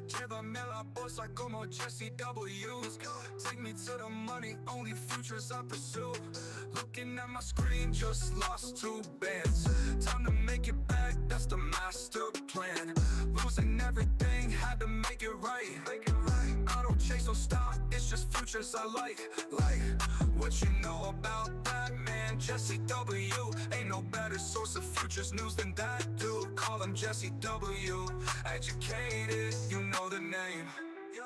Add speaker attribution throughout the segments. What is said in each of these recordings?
Speaker 1: Lleva la bolsa como Jesse W's. Take me to the money, only futures I pursue. Looking at my screen, just lost 2 bands. Time to make it back, that's the master plan. Losing everything, had to make it right. I don't chase no stock, it's just futures I like. What you know about that, man? Jesse W. Ain't no better source of futures news than that dude. Call him Jesse W. Educated, you know the name. Yeah,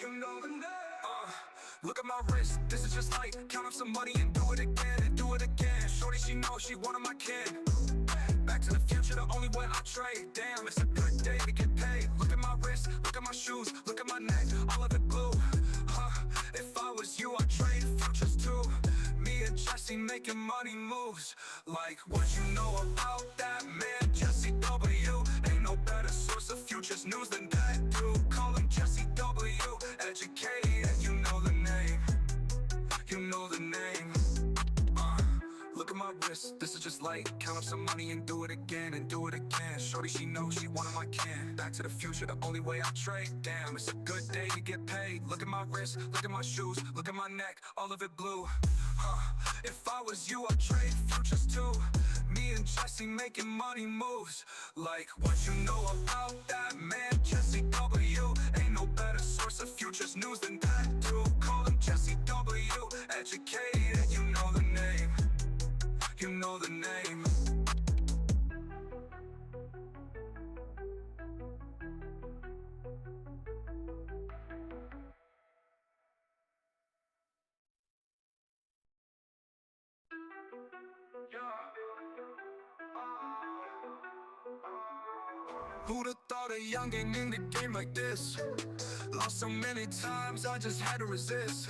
Speaker 1: you know the name. Look at my wrist, this is just light. Count up some money and do it again, and do it again. Shorty, she knows she one of my kin. Back to the future, the only way I trade. Damn, it's a good day to get paid. Look at my wrist, look at my shoes, look at my neck, all of it blue. If I was you, I'd trade futures too. Me and Jesse making money moves. Like what you know about that, man? Jesse W. Ain't no better source of futures news than that dude. Call him Jesse W. Educated, you know the name. You know the name. Look at my wrist, this is just light. Count up some money and do it again, and do it again. Shorty, she knows she one of my kin. Back to the future, the only way I trade. Damn, it's a good day to get paid. Look at my wrist, look at my shoes, look at my neck, all of it blue. If I was you, I'd trade futures too. Me and Jesse making money moves. Like what you know about that, man? Jesse W. Ain't no better source of futures news than that dude. Call him Jesse W. Educated, you know the name. You know the name. Who'da thought a youngin' in the game like this? Lost so many times, I just had to resist.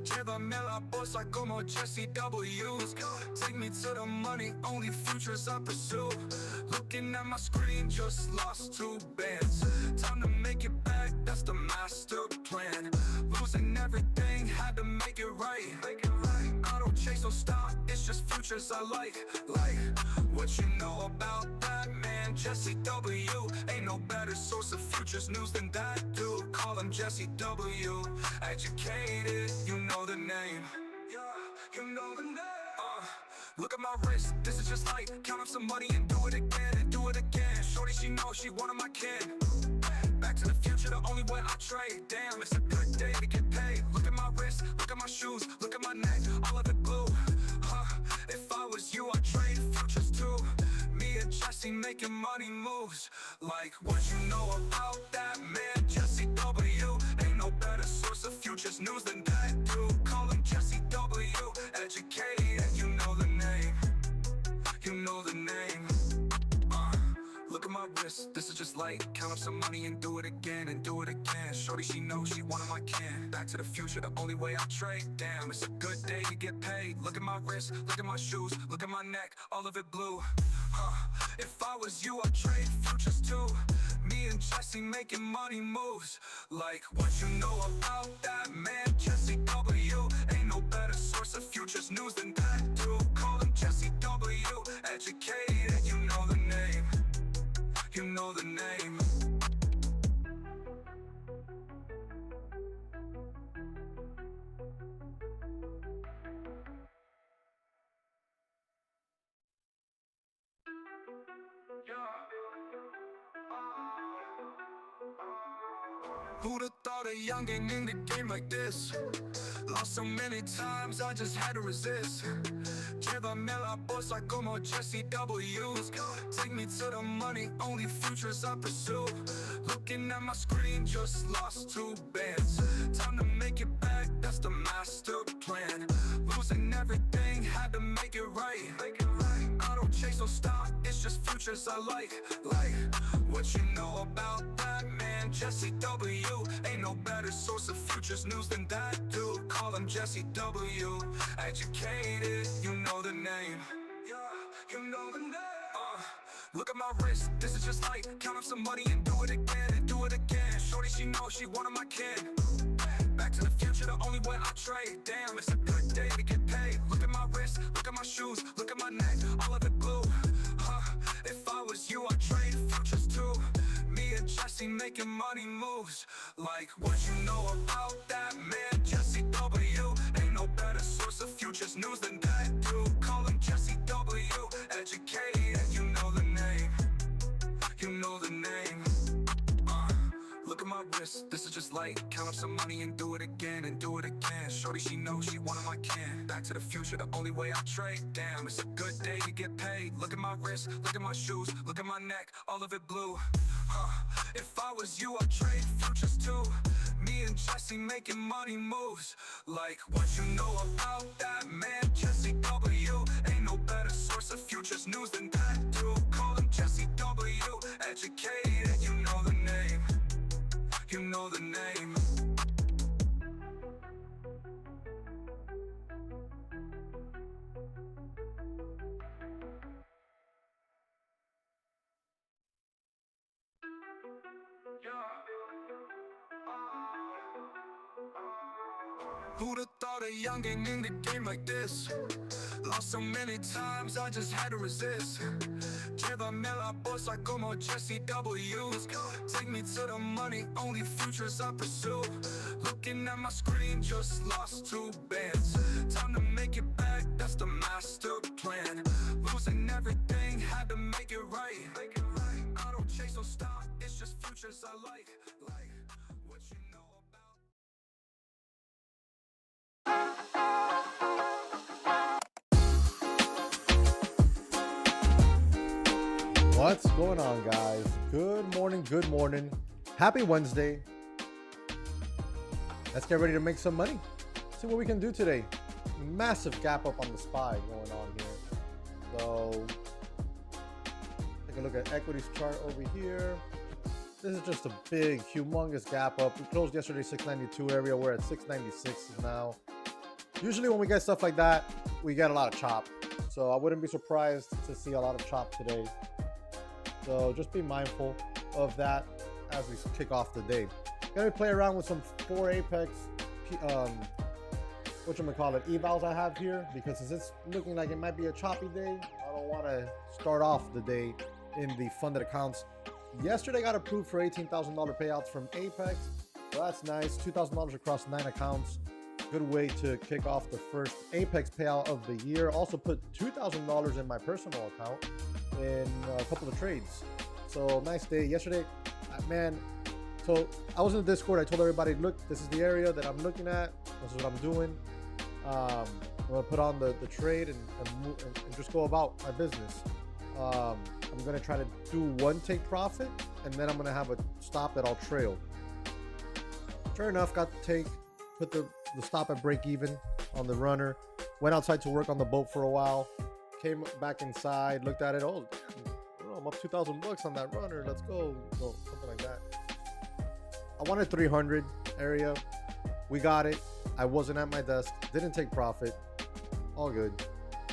Speaker 1: Lleva la bolsa como Jesse W's. Take me to the money, only futures I pursue. Looking at my screen, just lost 2 bands. Time to make it back, that's the master plan. Losing everything, had to make it right. I don't chase no stock, it's just futures I like. What you know about that, man? Jesse W. Ain't no better source of futures news than that dude. Call him Jesse W. Educated, you know the name. Yeah, you know the name. Look at my wrist, this is just light. Count up some money and do it again, and do it again. Shorty, she knows she one of my kin. Back to the future, the only way I trade. Damn, it's a good day to get paid. Look at my wrist, look at my shoes, look at my neck, all of it blue. If I was you, I'd trade futures too. Me and Jesse making money moves. Like what you know about that, man? Jesse W. Ain't no better source of futures news than that dude. Call him Jesse W. Educated, you know the name. You know the name. Look at my wrist, this is just light. Count up some money and do it again, and do it again. Shorty, she knows she one of my kin. Back to the future, the only way I trade. Damn, it's a good day to get paid. Look at my wrist, look at my shoes, look at my neck, all of it blue. If I was you, I'd trade futures too. Me and Jesse making money moves. Like what you know about that, man? Jesse W. Ain't no better source of futures news than that dude. Call him Jesse W. Educated, you know the name. You know the name. Who'da thought a youngin' in the game like this? Lost so many times, I just had to resist. Lleva la bolsa como Jesse W's. Take me to the money, only futures I pursue. Looking at my screen, just lost 2 bands. Time to make it back, that's the master plan. Losing everything, had to make it right. I don't chase no stock, it's just futures I like. What you know about that, man? Jesse W. Ain't no better source of futures news than that dude. Call him Jesse W. Educated, you know the name. Yeah, you know the name. Look at my wrist, this is just light. Count up some money and do it again, and do it again. Shorty, she knows she one of my kin. Back to the future, the only way I trade. Damn, it's a good day to get paid. Look at my wrist, look at my shoes, look at my neck, all of it blue. If I was you, I'd trade futures too. Me and Jesse Jesse making money moves. Like what you know about that man, Jesse W. Ain't no better source of futures news than that dude. Call him Jesse W. Educated, and you know the name. You know the name. Look at my wrist, this is just light. Count up some money and do it again and do it again. Shorty, she knows she one of my kin. Back to the future, the only way I trade. Damn, it's a good day to get paid. Look at my wrist, look at my shoes, look at my neck, all of it blue. If I was you, I'd trade futures too. Me and Jesse making money moves. Like what you know about that man, Jesse W. Ain't no better source of futures news than that dude. Call him Jesse W. Educated, you know the name. You know the name. Who'd have thought a youngin' in the game like this? Lost so many times, I just had to resist. Lleva me la bolsa como Jesse W's. Take me to the money, only futures I pursue. Looking at my screen, just lost 2 bands. Time to make it back, that's the master plan. Losing everything, had to make it right. I don't chase no stock, it's just futures I like. Like what you know about.
Speaker 2: What's going on, guys? Good morning. Happy Wednesday. Let's get ready to make some money. See what we can do today. Massive gap up on the SPY going on here. So take a look at equities chart over here. This is just a big, humongous gap up. We closed yesterday 692 area. We're at 696 now. Usually when we get stuff like that, we get a lot of chop. So I wouldn't be surprised to see a lot of chop today. So just be mindful of that as we kick off the day. Gonna play around with some 4 Apex, evals I have here, because it's looking like it might be a choppy day. I don't want to start off the day in the funded accounts. Yesterday got approved for $18,000 payouts from Apex, so that's nice. $2,000 across 9 accounts. Good way to kick off the first Apex payout of the year. Also put $2,000 in my personal account in a couple of trades. So nice day yesterday, man. So I was in the Discord. I told everybody, look, this is the area that I'm looking at. This is what I'm doing. I'm gonna put on the trade and just go about my business. I'm gonna try to do 1 take profit, and then I'm gonna have a stop that I'll trail. Sure enough, got the take, put the stop at break even on the runner, went outside to work on the boat for a while, came back inside, looked at it. Oh, damn, I'm up $2,000 on that runner. Let's go. So, something like that. I wanted 300 area. We got it. I wasn't at my desk. Didn't take profit. All good.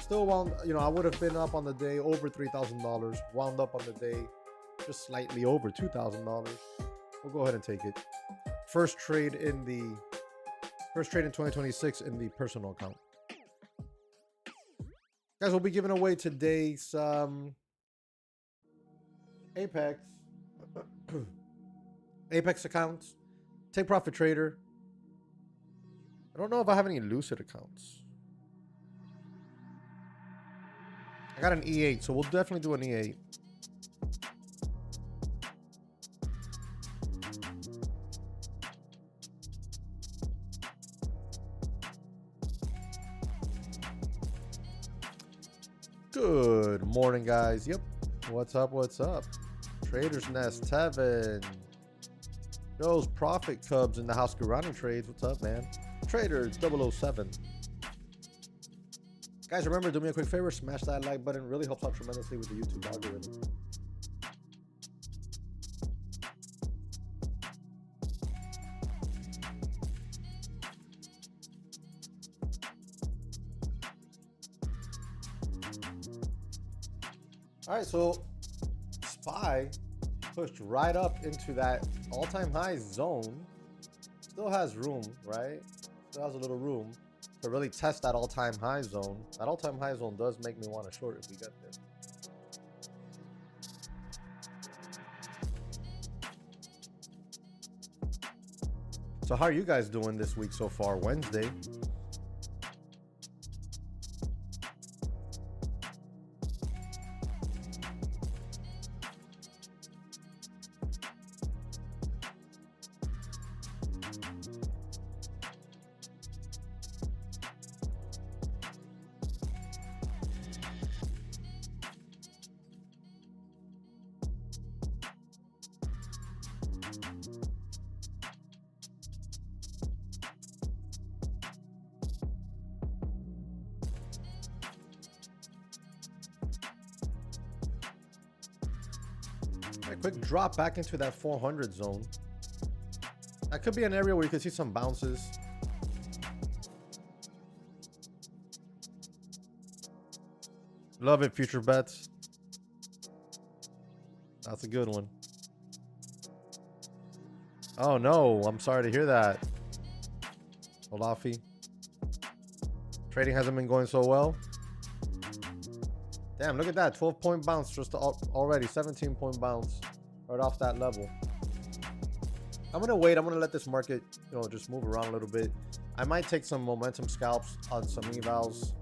Speaker 2: Still wound, I would have been up on the day over $3,000. Wound up on the day just slightly over $2,000. We'll go ahead and take it. First trade in 2026 in the personal account. Guys, we'll be giving away today some Apex accounts. Take profit trader. I don't know if I have any Lucid accounts. I got an E8, so we'll definitely do an E8. Good morning, guys. Yep. What's up? Trader's Nest, Tevin. Joe's Profit Cubs in the house running trades. What's up, man? Traders 007. Guys, remember, do me a quick favor, smash that like button. Really helps out tremendously with the YouTube algorithm. All right, so SPY pushed right up into that all-time high zone. Still has room, right? Still has a little room to really test that all-time high zone. That all-time high zone does make me want to short if we get there. So how are you guys doing this week so far? Wednesday. A quick drop back into that 400 zone. That could be an area where you could see some bounces. Love it, future bets. That's a good one. Oh no, I'm sorry to hear that. Olafi. Trading hasn't been going so well. Damn, look at that. 12-point bounce just already. 17-point bounce right off that level. I'm going to wait. I'm going to let this market, just move around a little bit. I might take some momentum scalps on some evals.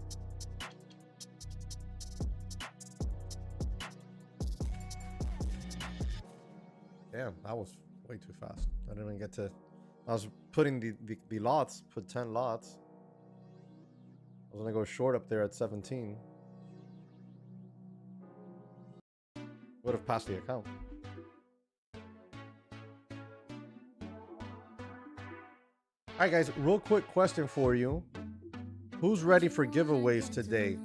Speaker 2: Damn, that was way too fast. I didn't even get to... I was putting the lots, put 10 lots. I was going to go short up there at 17. Would have passed the account. All right, guys, real quick question for you. Who's ready for giveaways today?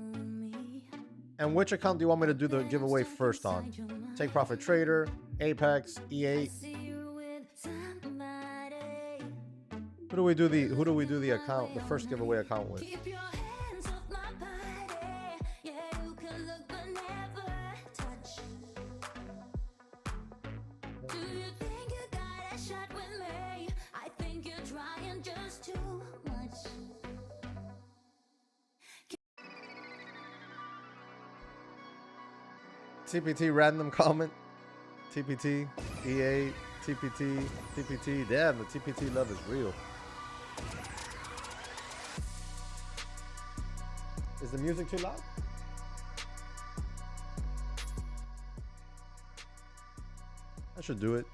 Speaker 2: And which account do you want me to do the giveaway first on? Take Profit Trader, Apex, E8. Who do we do the account, the first giveaway account with? TPT random comment. TPT, E8, TPT, TPT. Damn, the TPT love is real. Is the music too loud? I should do it.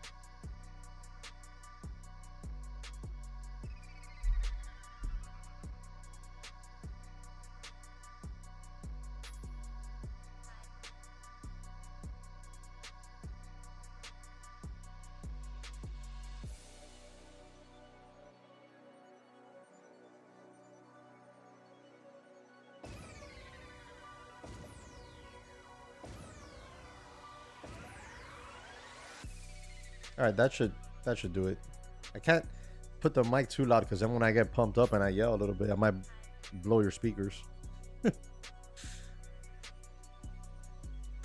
Speaker 2: All right, that should do it. I can't put the mic too loud because then when I get pumped up and I yell a little bit, I might blow your speakers.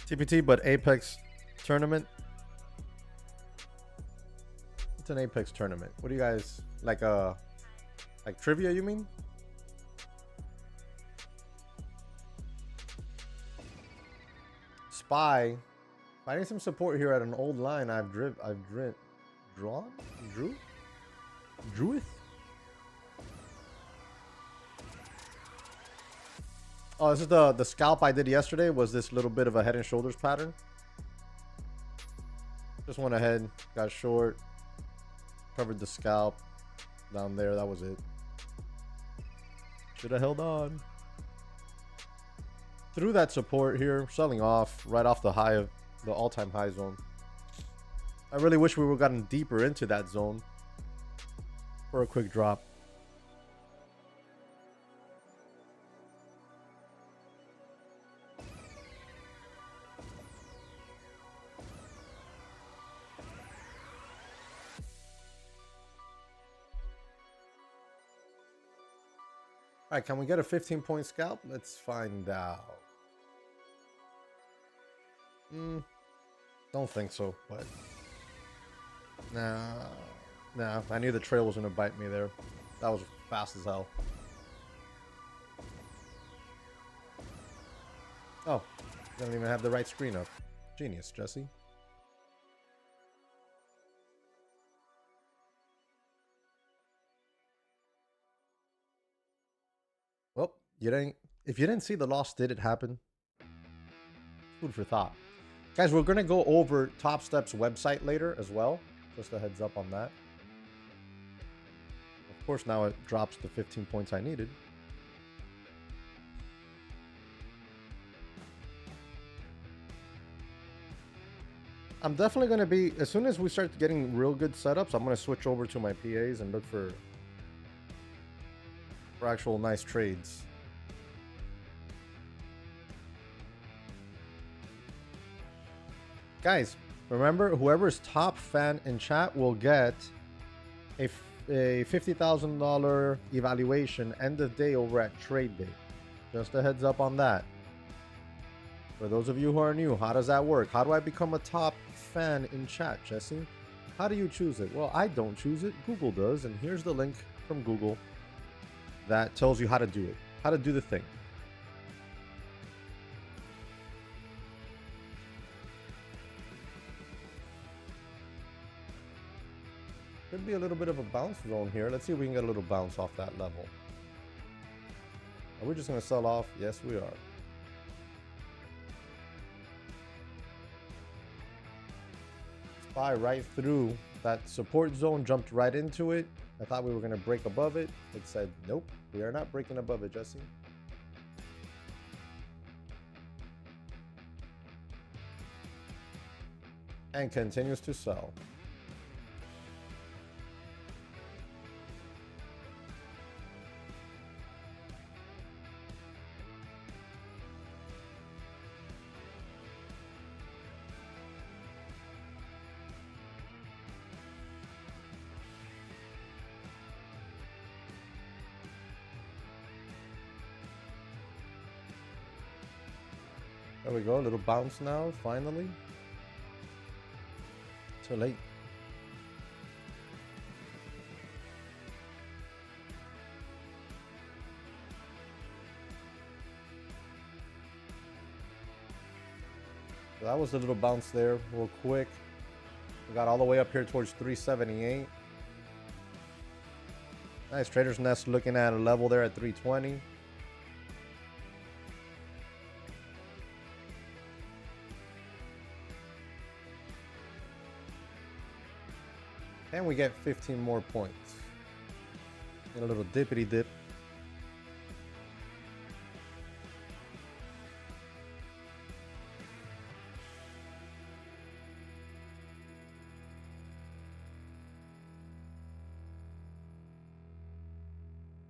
Speaker 2: TPT, but Apex tournament. It's an Apex tournament. What do you guys like? Like trivia? You mean? Spy. I need some support here at an old line I've drew it. Oh, this is the scalp I did yesterday. Was this little bit of a head and shoulders pattern? Just went ahead, got short, covered the scalp down there. That was it. Should have held on. Through that support here, selling off right off the high of the all-time high zone. I really wish we would have gotten deeper into that zone for a quick drop. All right, can we get a 15-point scalp? Let's find out. Don't think so, but nah. I knew the trail was gonna bite me there. That was fast as hell. Oh, don't even have the right screen up. Genius, Jesse. You didn't. If you didn't see the loss, did it happen? Food for thought. Guys, we're going to go over Top Step's website later as well. Just a heads up on that. Of course, now it drops the 15 points I needed. I'm definitely going to be, as soon as we start getting real good setups, I'm going to switch over to my PAs and look for actual nice trades. Guys, remember, whoever's top fan in chat will get a $50,000 evaluation end of day over at Trade Day. Just a heads up on that. For those of you who are new, how does that work? How do I become a top fan in chat, Jesse? How do you choose it? Well, I don't choose it. Google does. And here's the link from Google that tells you how to do it, how to do the thing. Could be a little bit of a bounce zone here. Let's see if we can get a little bounce off that level. Are we just going to sell off? Yes, we are. Spy right through that support zone, jumped right into it. I thought we were going to break above it. It said, nope, we are not breaking above it, Jesse. And continues to sell. There we go, a little bounce now, finally. Too late. So that was a little bounce there, real quick. We got all the way up here towards 378. Nice, Trader's Nest looking at a level there at 320. And we get 15 more points. Get a little dippity dip.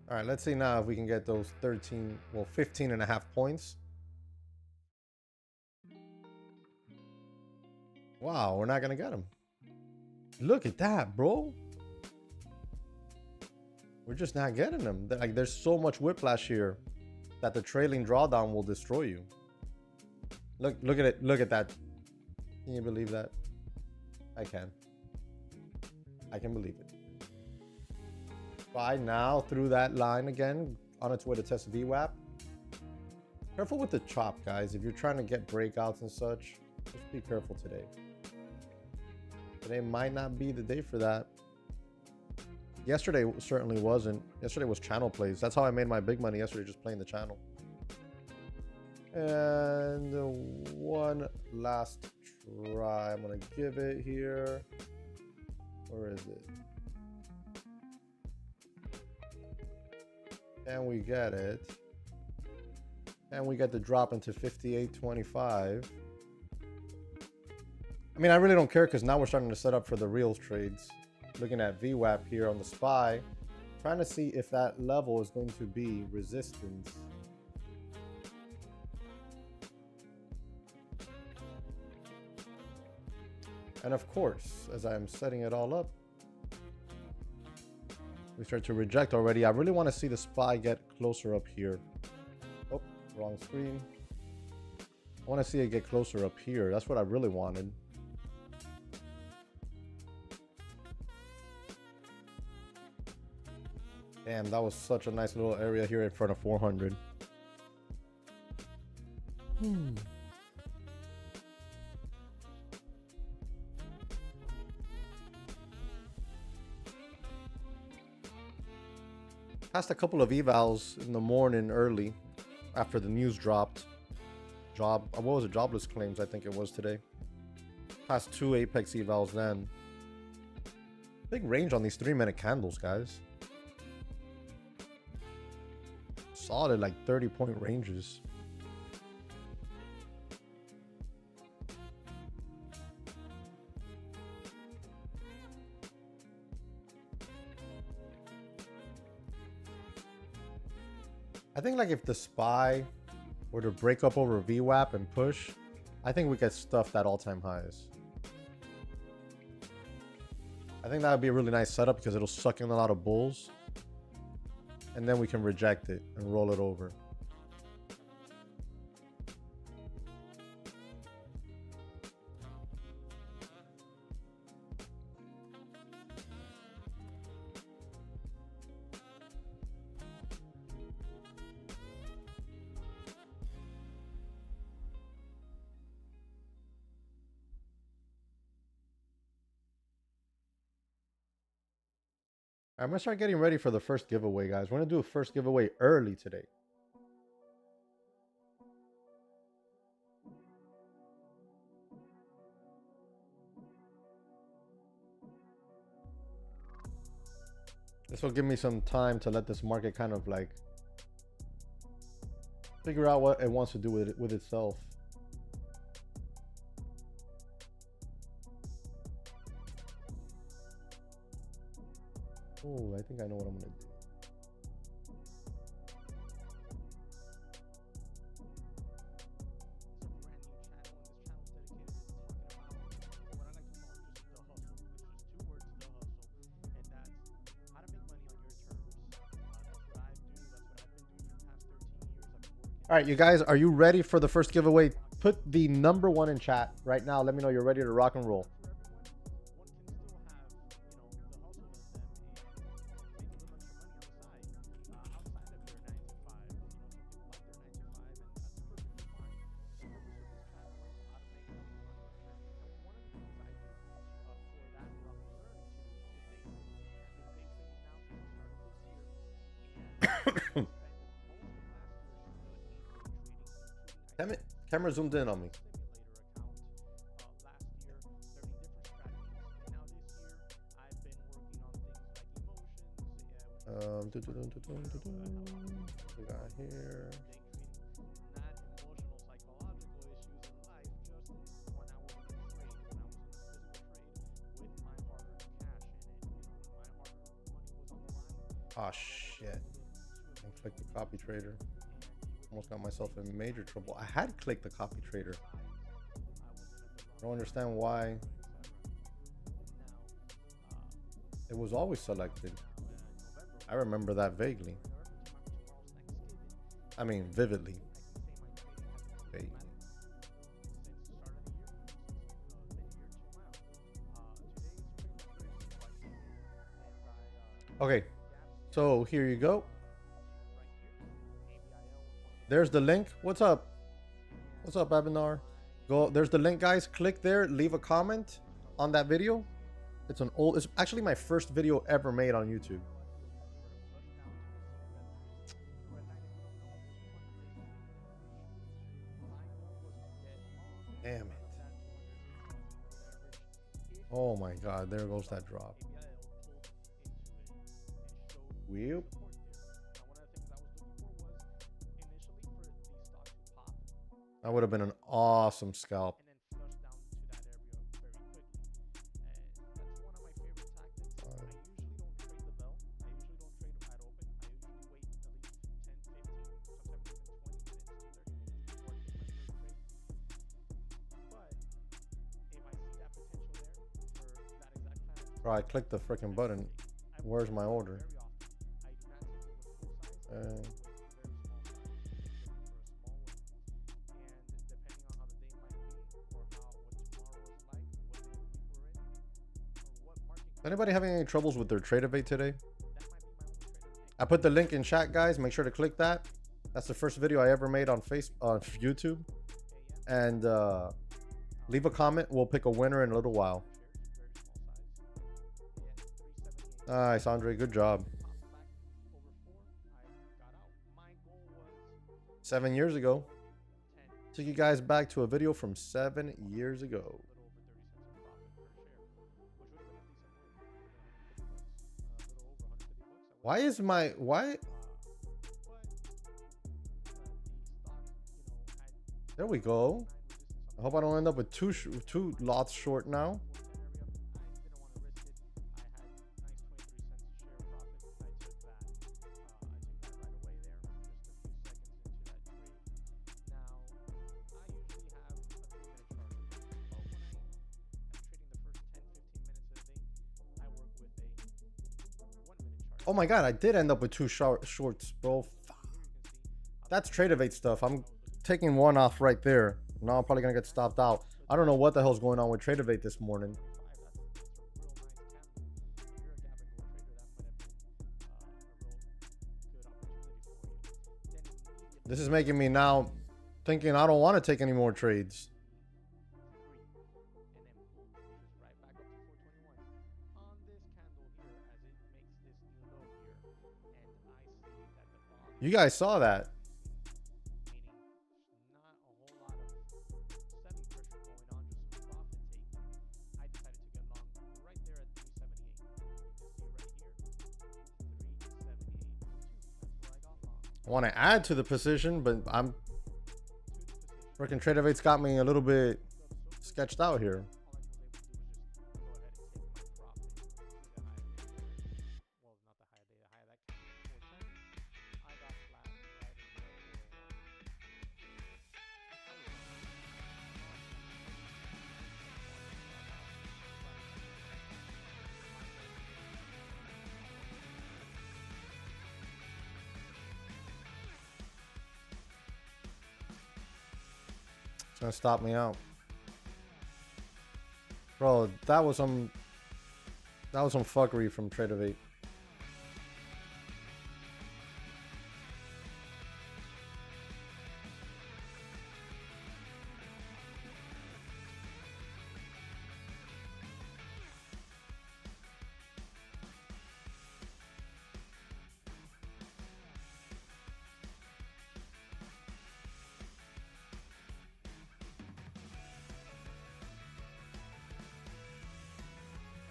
Speaker 2: All right, let's see now if we can get those 15 and a half points. Wow, we're not gonna get them. Look at that, bro. We're just not getting them. Like, there's so much whiplash here that the trailing drawdown will destroy you. Look at it. Look at that. Can you believe that? I can. I can believe it. Buy now through that line again on its way to test VWAP. Careful with the chop, guys. If you're trying to get breakouts and such, just be careful today. Today might not be the day for that. Yesterday certainly wasn't. Yesterday was channel plays. That's how I made my big money yesterday, just playing the channel. And one last try. I'm going to give it here. Where is it? And we get it. And we get the drop into 58.25. I mean, I really don't care because now we're starting to set up for the real trades. Looking at VWAP here on the SPY, trying to see if that level is going to be resistance. And of course, as I'm setting it all up, we start to reject already. I really want to see the SPY get closer up here. Oh, wrong screen. I want to see it get closer up here. That's what I really wanted. Damn, that was such a nice little area here in front of 400. Passed a couple of evals in the morning early after the news dropped. What was it? Jobless claims, I think it was today. Passed 2 Apex evals then. Big range on these 3-minute candles, guys. Solid, like 30-point ranges. I think like if the SPY were to break up over VWAP and push, I think we get stuffed at all-time highs. I think that would be a really nice setup because it'll suck in a lot of bulls. And then we can reject it and roll it over. I'm gonna start getting ready for the first giveaway, guys. We're gonna do a first giveaway early today. This will give me some time to let this market kind of like figure out what it wants to do with itself. Oh, I think I know what I'm gonna do. All right, you guys, are you ready for the first giveaway? Put the number 1 in chat right now. Let me know you're ready to rock and roll. Camera zoomed in on me. We got here. Oh shit. I clicked the copy trader. Almost got myself in major trouble. I had clicked the copy trader. I don't understand why it was always selected. I remember that vaguely. I mean, vividly. Vaguely. Okay, so here you go. There's the link. What's up? What's up, Abinar? Go. There's the link, guys. Click there. Leave a comment on that video. It's actually my first video ever made on YouTube. Damn it. Oh my God. There goes that drop. Whoop. That would have been an awesome scalp. Bro, I clicked the freaking button. Where's my order? Anybody having any troubles with their trade evade today? I put the link in chat, guys. Make sure to click that. That's the first video I ever made on YouTube. And leave a comment. We'll pick a winner in a little while. Nice, Andre. Good job. 7 years ago. Took you guys back to a video from 7 years ago. Why is my why? There we go. I hope I don't end up with two lots short now. Oh my god, I did end up with two shorts, bro. That's Tradeovate stuff. I'm taking one off right there. Now I'm probably gonna get stopped out. I don't know what the hell's going on with Tradeovate this morning. This is making me now thinking I don't want to take any more trades. You guys saw that. I want to add to the position, but I'm freaking Tradeovate's got me a little bit sketched out here. It's gonna stop me out, bro. That was some fuckery from Tradeovate.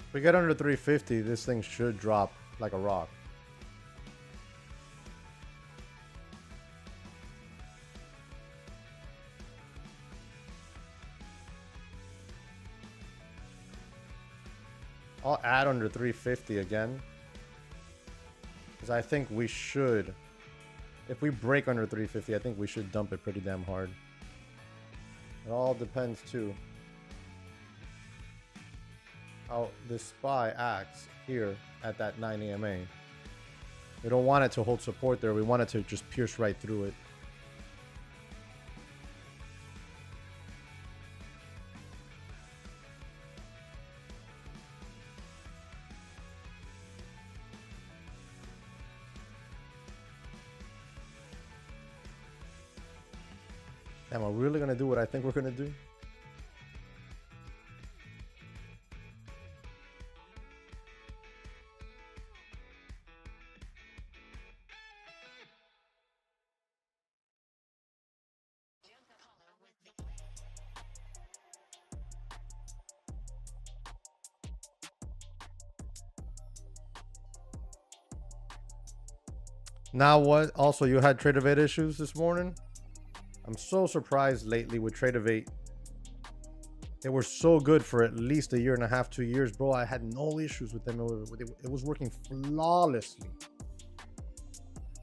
Speaker 2: If we get under 350, this thing should drop like a rock. I'll add under 350 again, because I think we should, if we break under 350, I think we should dump it pretty damn hard. It all depends too how this SPY acts here at that 9 EMA. We don't want it to hold support there. We want it to just pierce right through it. Am I really going to do what I think we're going to do? Now what? Also, you had Tradeovate issues this morning? I'm so surprised lately with Tradeovate. They were so good for at least a year and a half, 2 years, bro. I had no issues with them. It was working flawlessly.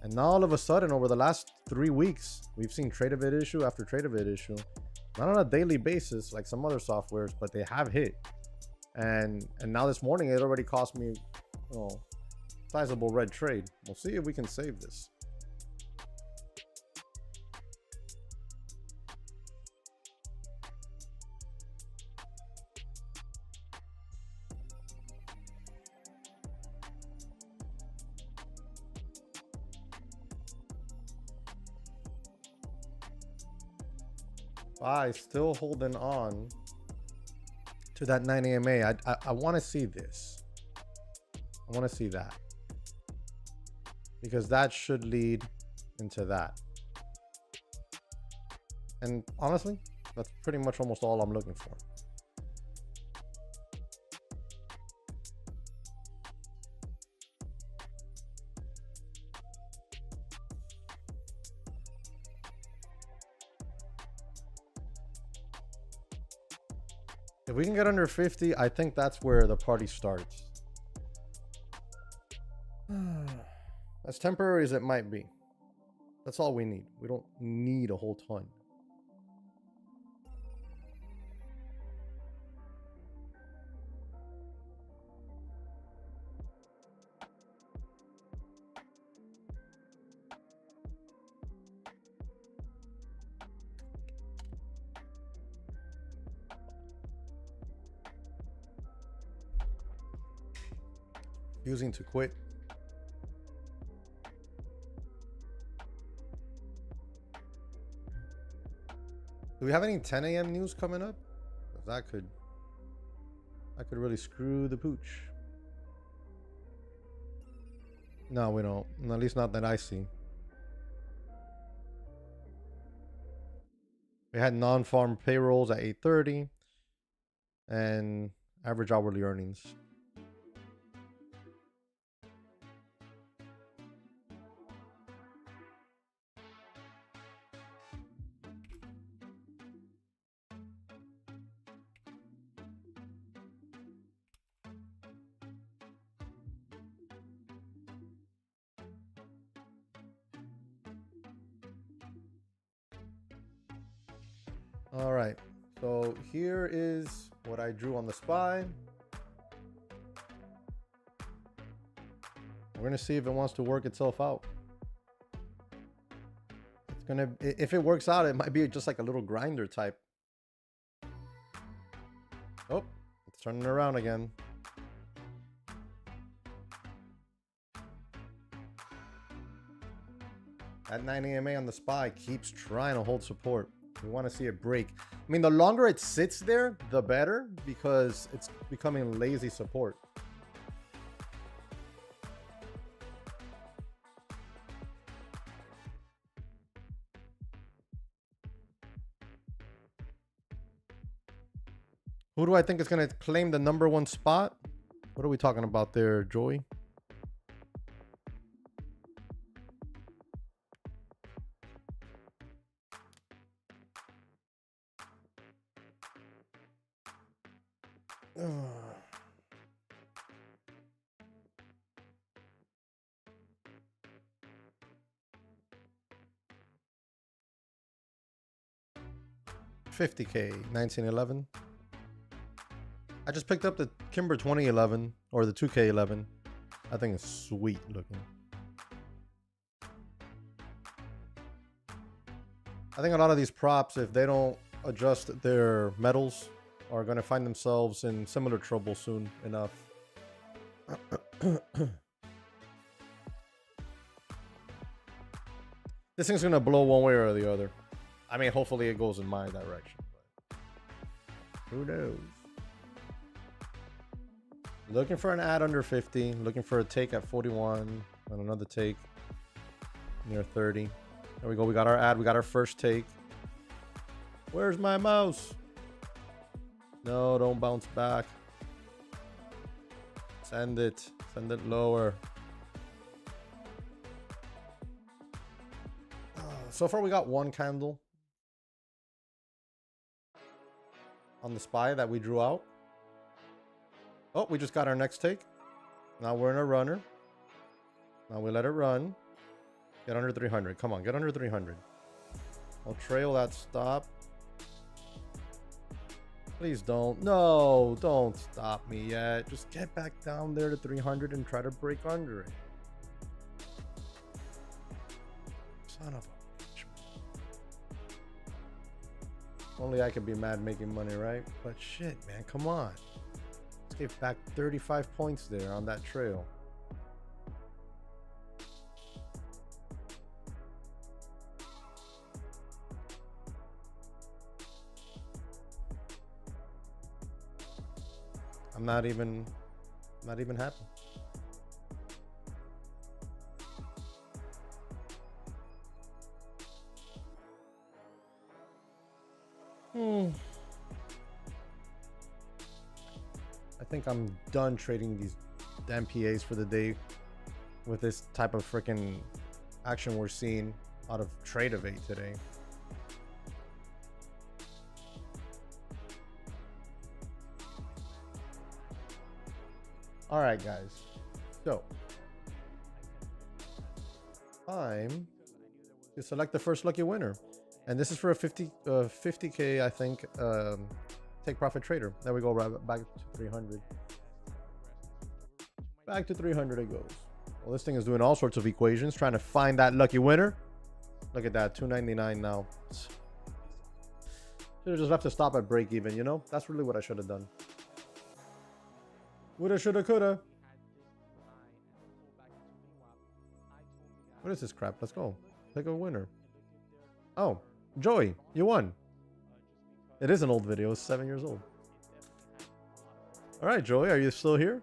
Speaker 2: And now all of a sudden, over the last 3 weeks, we've seen Tradeovate issue after Tradeovate issue. Not on a daily basis like some other softwares, but they have hit. And now this morning, it already cost me, you know, sizable red trade. We'll see if we can save this. Still holding on to that 9 EMA. I want to see this. I want to see that, because that should lead into that. And honestly, that's pretty much almost all I'm looking for. If we can get under 50, I think that's where the party starts. As temporary as it might be. That's all we need. We don't need a whole ton. Using to quit. Do we have any 10 a.m. news coming up? That could really screw the pooch. No, we don't. At least not that I see. We had non-farm payrolls at 8:30 and average hourly earnings. All right, so here is what I drew on the SPY. We're gonna see if it wants to work itself out. It's gonna, if it works out, it might be just like a little grinder type. Oh, it's turning around again. That 9 EMA on the SPY keeps trying to hold support. We want to see it break. I mean, the longer it sits there, the better, because it's becoming lazy support. Who do I think is going to claim the #1 spot? What are we talking about there, Joey? $50K, 1911. I just picked up the Kimber 2011 or the 2K11. I think it's sweet looking. I think a lot of these props, if they don't adjust their metals, are going to find themselves in similar trouble soon enough. This thing's going to blow one way or the other. I mean, hopefully it goes in my direction. But who knows? Looking for an ad under 50. Looking for a take at 41. And another take near 30. There we go. We got our ad. We got our first take. Where's my mouse? No, don't bounce back. Send it. Send it lower. So far, we got one candle on the SPY that we drew out. Oh, we just got our next take. Now we're in a runner. Now we let it run. Get under 300. Come on, get under 300. I'll trail that stop. Please don't. No, don't stop me yet. Just get back down there to 300 and try to break under it. Son of a bitch. Only I could be mad making money, right? But shit, man, come on. Let's give back 35 points there on that trail. I'm not even happy. I think I'm done trading these damn PAs for the day with this type of freaking action we're seeing out of Trade of 8 today. All right, guys. So time to select the first lucky winner, and this is for a 50k, I think. Take profit trader. There we go. Right back to 300. Back to 300 it goes. Well, this thing is doing all sorts of equations, trying to find that lucky winner. Look at that, 299 now. Should have just left the stop at break even, you know? That's really what I should have done. Woulda, shoulda, coulda. What is this crap? Let's go. Pick a winner. Oh, Joey, you won. It is an old video. It's 7 years old. All right, Joey, are you still here?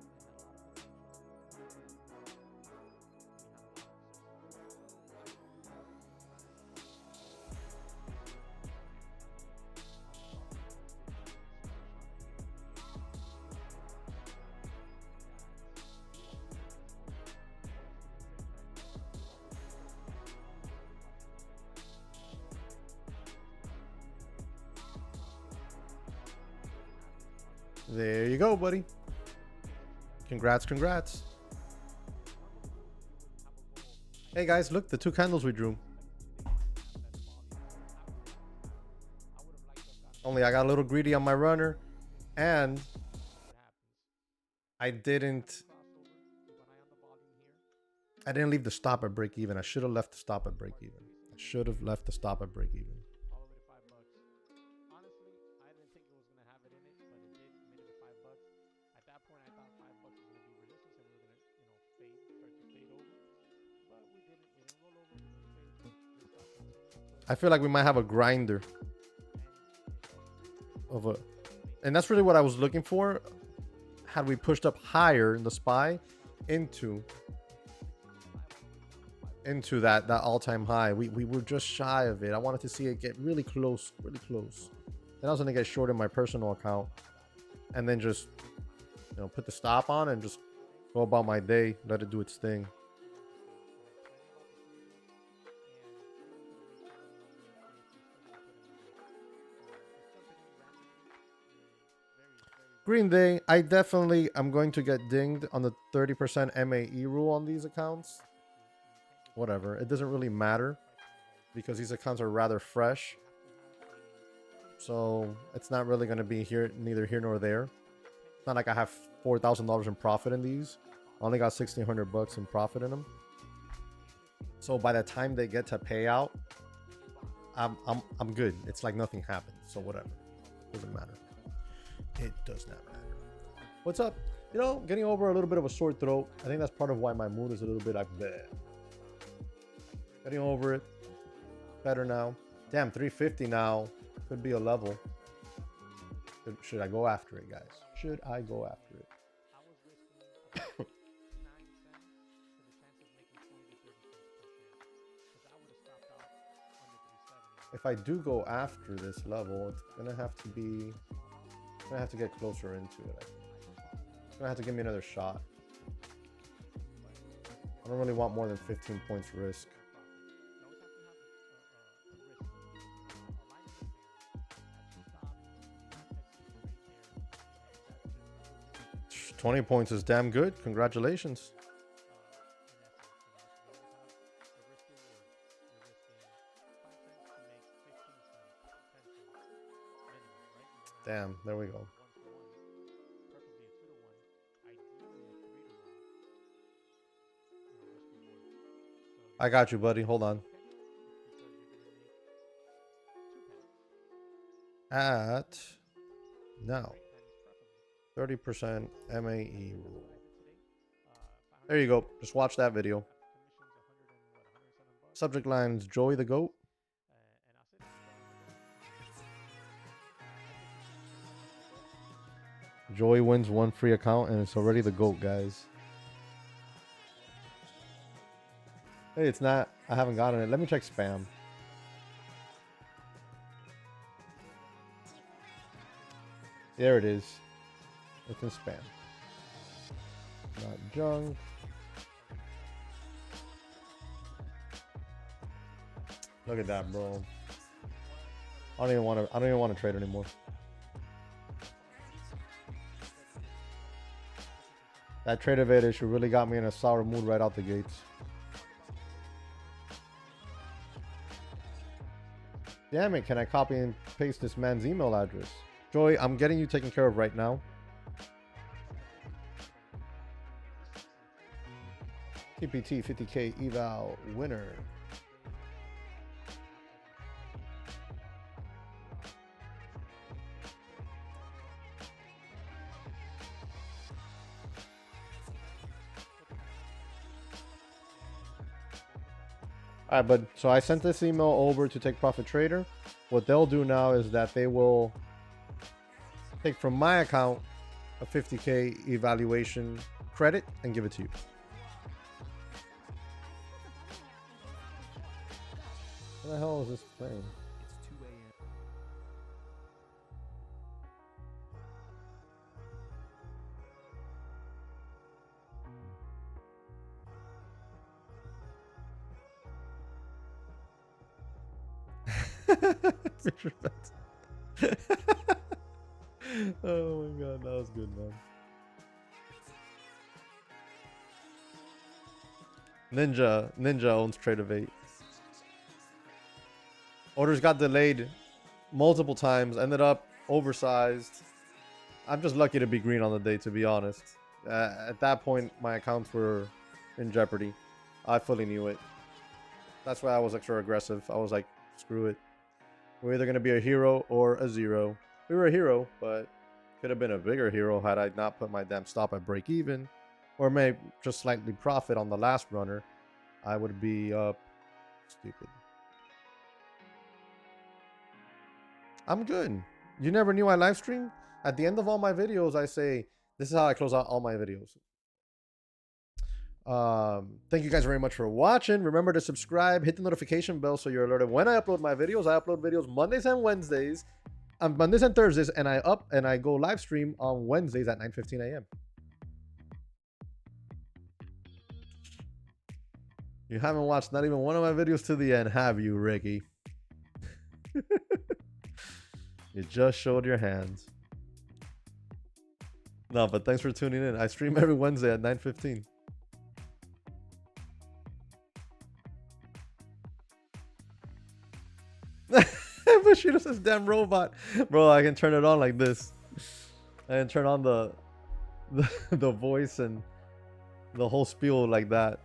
Speaker 2: There you go, buddy. Congrats, congrats. Hey guys, look, the 2 candles we drew. Only I got a little greedy on my runner, and I didn't leave the stop at break even. I should have left the stop at break even. I should have left the stop at break even. I feel like we might have a grinder of a, and that's really what I was looking for. Had we pushed up higher in the SPY into that all-time high, we were just shy of it. I wanted to see it get really close, really close. Then I was gonna get short in my personal account, and then just, you know, put the stop on and just go about my day, let it do its thing. Green Day, I definitely am going to get dinged on the 30% MAE rule on these accounts. Whatever, it doesn't really matter because these accounts are rather fresh. So it's not really going to be here, neither here nor there. It's not like I have $4,000 in profit in these. I only got $1,600 in profit in them. So by the time they get to payout, I'm good. It's like nothing happened. So whatever, doesn't matter. It does not matter. What's up? You know, getting over a little bit of a sore throat. I think that's part of why my mood is a little bit like bleh. Getting over it. Better now. Damn, 350 now. Could be a level. Should I go after it, guys? Should I go after it? If I do go after this level, it's gonna have to be, I'm gonna have to get closer into it. It's gonna have to give me another shot. I don't really want more than 15 points risk. $20 points is damn good. Congratulations. Damn, there we go. I got you, buddy. Hold on. At now 30% MAE rule. There you go. Just watch that video. Subject lines: Joey the GOAT. Joey wins one free account and it's already the GOAT, guys. Hey, it's not. I haven't gotten it. Let me check spam. There it is. It's in spam. Not junk. Look at that, bro. I don't even want to trade anymore. That trade evade issue really got me in a sour mood right out the gates. Damn it, can I copy and paste this man's email address? Joy, I'm getting you taken care of right now. TPT 50K eval winner. All right, but so I sent this email over to Take Profit Trader. What they'll do now is that they will take from my account a 50K evaluation credit and give it to you. What the hell is this playing? Oh my god, that was good, man. Ninja owns Trade of 8. Orders got delayed multiple times, ended up oversized. I'm just lucky to be green on the day, to be honest. At that point, my accounts were in jeopardy. I fully knew it. That's why I was extra aggressive. I was like, screw it. We're either going to be a hero or a zero. We were a hero, but could have been a bigger hero had I not put my damn stop at break even, or maybe just slightly profit on the last runner. I would be up stupid. I'm good. You never knew I live stream? At the end of all my videos, I say, this is how I close out all my videos. Thank you guys very much for watching. Remember to subscribe, hit the notification bell so you're alerted when I upload my videos. I upload videos Mondays and Wednesdays, Mondays and Thursdays, and I go live stream on Wednesdays at 9:15 a.m. You haven't watched not even one of my videos to the end, have you, Ricky? You just showed your hands. No, but thanks for tuning in. I stream every Wednesday at 9:15. Bushido says, damn robot. Bro, I can turn it on like this. I can turn on the voice and the whole spiel like that.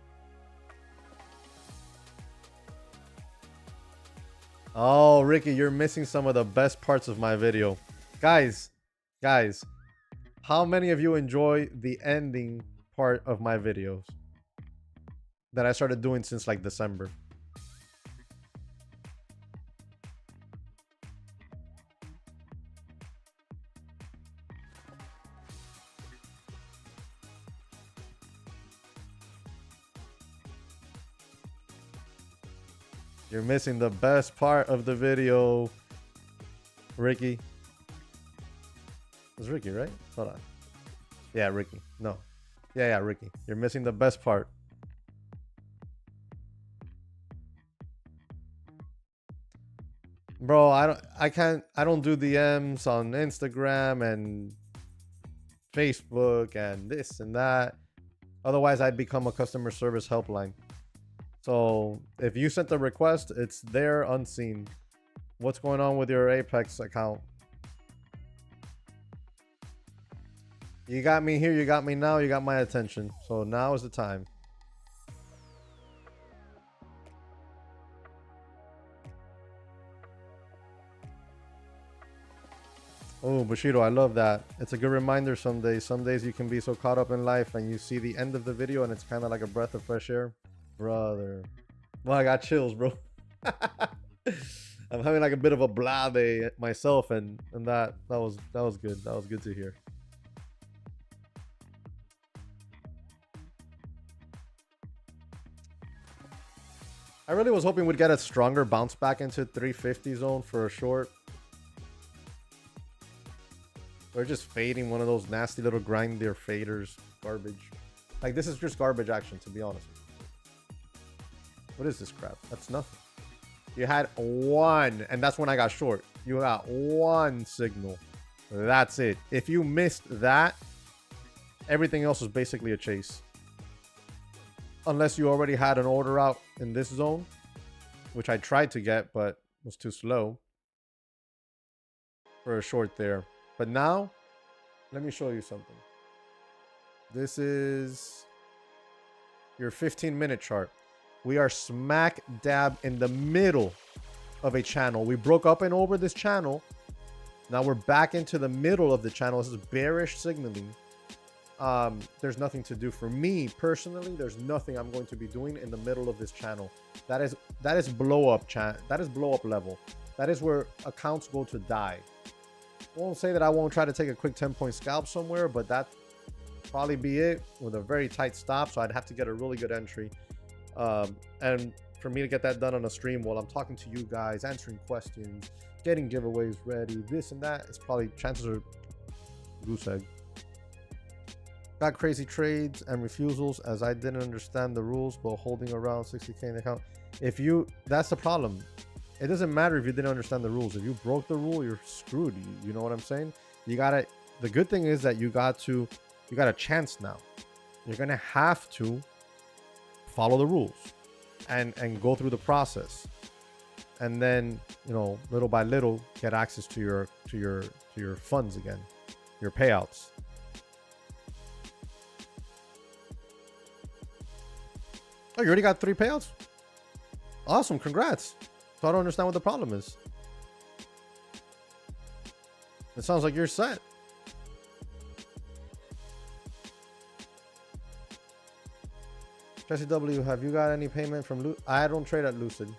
Speaker 2: Oh, Ricky, you're missing some of the best parts of my video. Guys, how many of you enjoy the ending part of my videos that I started doing since like December? You're missing the best part of the video, Ricky. It's Ricky, right? Hold on. Yeah, Ricky. No. Yeah, Ricky. You're missing the best part. Bro, I don't do DMs on Instagram and Facebook and this and that. Otherwise, I'd become a customer service helpline. So if you sent the request, it's there unseen. What's going on with your Apex account? You got me here, you got me now, you got my attention. So now is the time. Oh, Bushido, I love that. It's a good reminder some days. Some days you can be so caught up in life and you see the end of the video and it's kind of like a breath of fresh air. Brother. Well, I got chills, bro. I'm having like a bit of a blah day myself, and that was good. That was good to hear. I really was hoping we'd get a stronger bounce back into 350 zone for a short. They're just fading, one of those nasty little grinder faders. Garbage. Like, this is just garbage action, to be honest. What is this crap? That's nothing. You had one, and that's when I got short. You got one signal. That's it. If you missed that, everything else was basically a chase. Unless you already had an order out in this zone, which I tried to get, but was too slow for a short there. But now, let me show you something. This is your 15-minute chart. We are smack dab in the middle of a channel. We broke up and over this channel. Now we're back into the middle of the channel. This is bearish signaling. There's nothing to do for me personally. There's nothing I'm going to be doing in the middle of this channel. That is blow up that is blow up level. That is where accounts go to die. I won't say that I won't try to take a quick 10-point scalp somewhere, but that probably be it with a very tight stop. So I'd have to get a really good entry. And for me to get that done on a stream while I'm talking to you guys, answering questions, getting giveaways ready, this and that, it's probably, chances are goose egg. Got crazy trades and refusals as I didn't understand the rules while holding around 60K in the account. That's the problem. It doesn't matter if you didn't understand the rules. If you broke the rule, you're screwed. You know what I'm saying? The good thing is that you got a chance now. You're gonna have to follow the rules and go through the process, and then, you know, little by little get access to your funds again, your payouts. Oh, you already got 3 payouts? Awesome, congrats. So I don't understand what the problem is. It sounds like you're set. Jesse W, have you got any payment from Lucid? I don't trade at Lucid.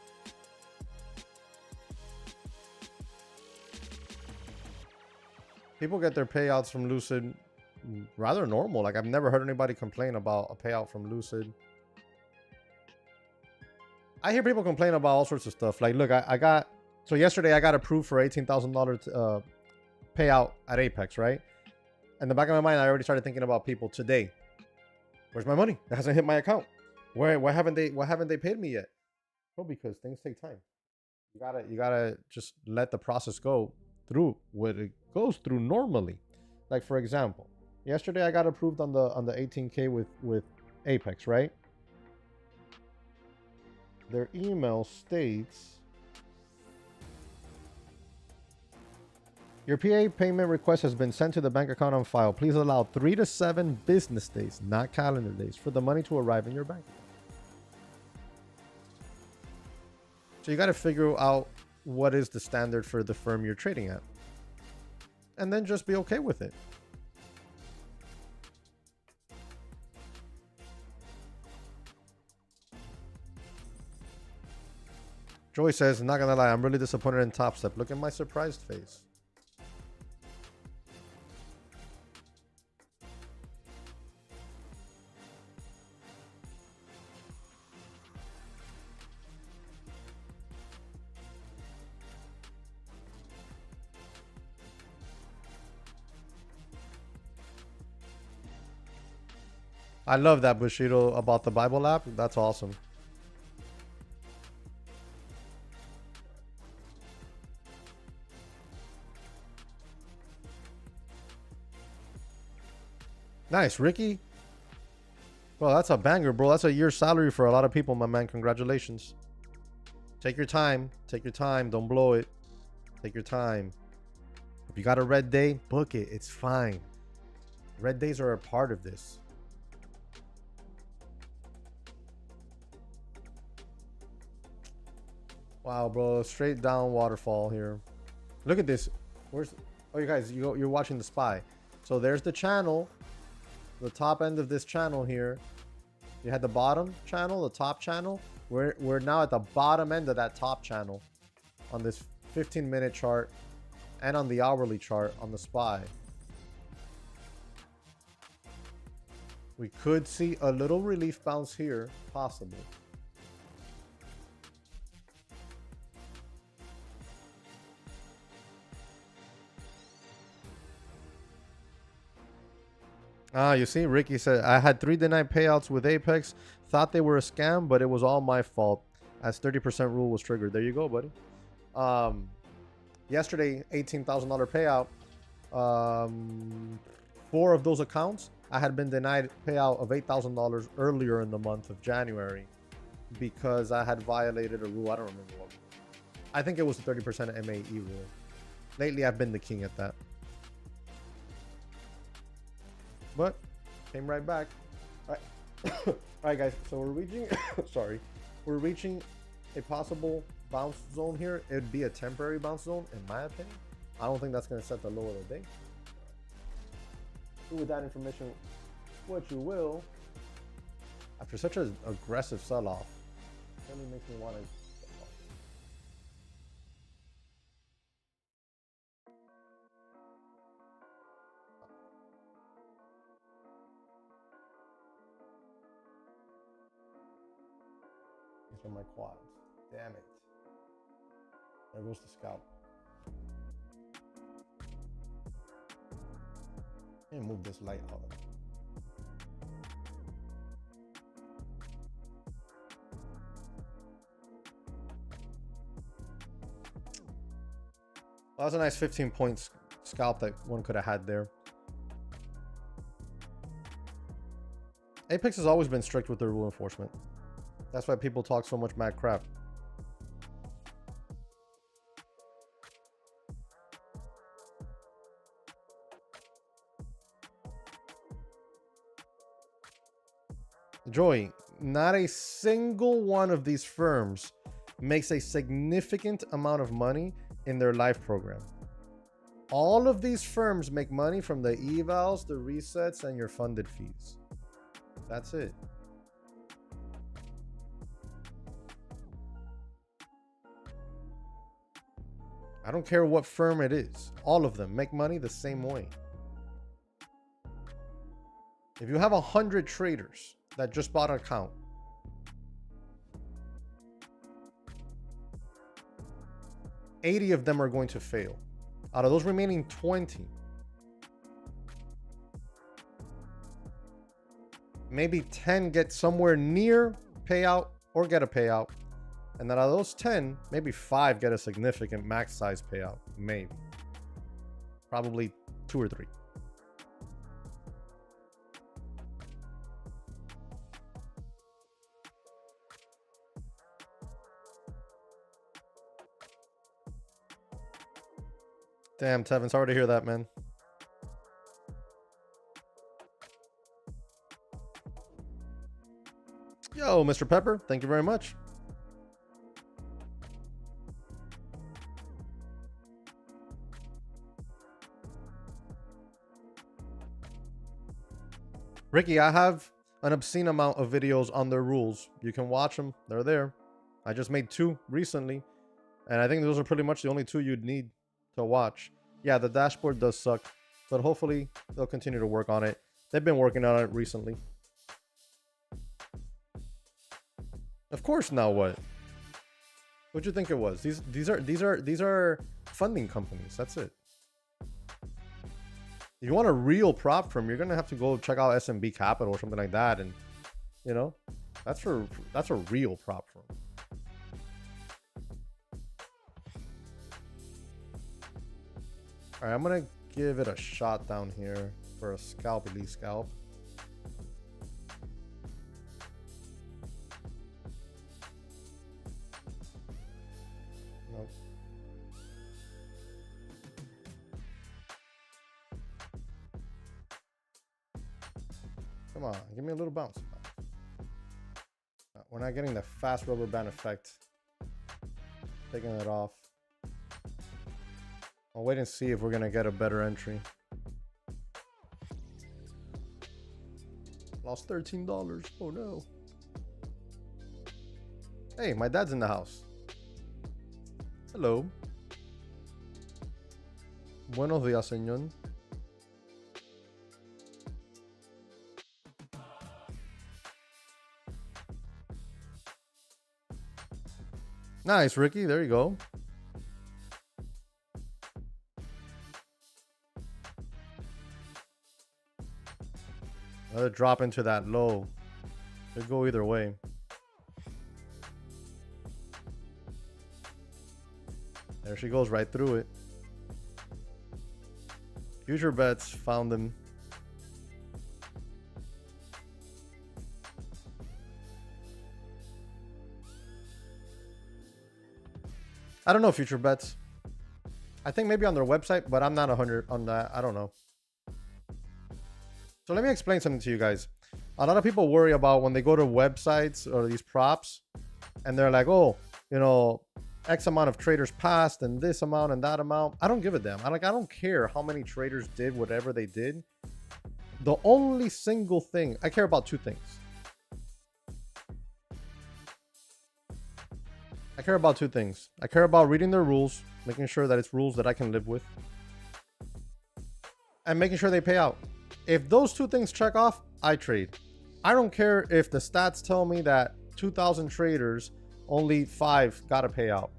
Speaker 2: People get their payouts from Lucid rather normal. Like, I've never heard anybody complain about a payout from Lucid. I hear people complain about all sorts of stuff. Like, look, so yesterday I got approved for $18,000 payout at Apex, right? In the back of my mind, I already started thinking about people today. Where's my money? It hasn't hit my account. Why haven't they paid me yet? Well, because things take time. You gotta just let the process go through what it goes through normally. Like, for example, yesterday I got approved on the 18K with Apex, right? Their email states, your PA payment request has been sent to the bank account on file. Please allow 3 to 7 business days, not calendar days, for the money to arrive in your bank. So you got to figure out what is the standard for the firm you're trading at, and then just be okay with it. Joey says, I'm not gonna lie, I'm really disappointed in Top Step. Look at my surprised face. I love that, Bushido, about the Bible app. That's awesome. Nice, Ricky. Well, that's a banger, bro. That's a year's salary for a lot of people, my man. Congratulations. Take your time. Take your time. Don't blow it. Take your time. If you got a red day, book it. It's fine. Red days are a part of this. Wow, bro. Straight down waterfall here. Look at this. Where's... Oh, you guys, you're watching the SPY. So there's the channel. The top end of this channel here. You had the bottom channel, the top channel. We're now at the bottom end of that top channel on this 15-minute chart and on the hourly chart on the SPY. We could see a little relief bounce here, possibly. Ah, you see, Ricky said, I had 3 denied payouts with Apex. Thought they were a scam, but it was all my fault as 30% rule was triggered. There you go, buddy. Yesterday, $18,000 payout. 4 of those accounts, I had been denied payout of $8,000 earlier in the month of January because I had violated a rule. I don't remember what. I think it was the 30% MAE rule. Lately, I've been the king at that. But came right back. All right, all right, guys. So we're reaching. Sorry, we're reaching a possible bounce zone here. It would be a temporary bounce zone, in my opinion. I don't think that's going to set the low of the day. Do with that information what you will. After such an aggressive sell-off, it really makes me want to. These are my quads. Damn it. There goes the scalp. Let me move this light out of it. Well, that's a nice 15 points scalp that one could have had there. Apex has always been strict with their rule enforcement. That's why people talk so much mad crap. Joy, not a single one of these firms makes a significant amount of money in their live program. All of these firms make money from the evals, the resets, and your funded fees. That's it. I don't care what firm it is. All of them make money the same way. If you have 100 traders that just bought an account, $80 of them are going to fail. Out of those remaining 20, maybe 10 get somewhere near payout or get a payout. And then out of those 10, maybe 5 get a significant max size payout. Maybe. Probably 2 or 3. Damn, Tevin, sorry to hear that, man. Yo, Mr. Pepper, thank you very much. Ricky, I have an obscene amount of videos on their rules. You can watch them. They're there. I just made 2 recently, and I think those are pretty much the only 2 you'd need to watch. Yeah, the dashboard does suck, but hopefully they'll continue to work on it. They've been working on it recently. Of course. Now what? What'd you think it was? These are funding companies. That's it. If you want a real prop firm, you're gonna have to go check out SMB Capital or something like that, and you know, that's a real prop firm. All right, I'm gonna give it a shot down here for a scalp, elite scalp. Nope. Come on, give me a little bounce. We're not getting the fast rubber band effect. Taking it off. I'll wait and see if we're gonna get a better entry. Lost $13. Oh no. Hey, my dad's in the house. Hello. Buenos días, señor. Nice, Ricky. There you go. Another drop into that low. Could go either way. There she goes right through it. Future bets found them. I don't know future bets. I think maybe on their website, but I'm not 100 on that. I don't know. So let me explain something to you guys. A lot of people worry about when they go to websites or these props and they're like, oh, you know, X amount of traders passed and this amount and that amount. I don't give a damn. I don't care how many traders did whatever they did. The only single thing I care about, two things. I care about two things. I care about reading their rules, making sure that it's rules that I can live with, and making sure they pay out. If those two things check off, I trade. I don't care if the stats tell me that 2,000 traders, only 5 got to pay out.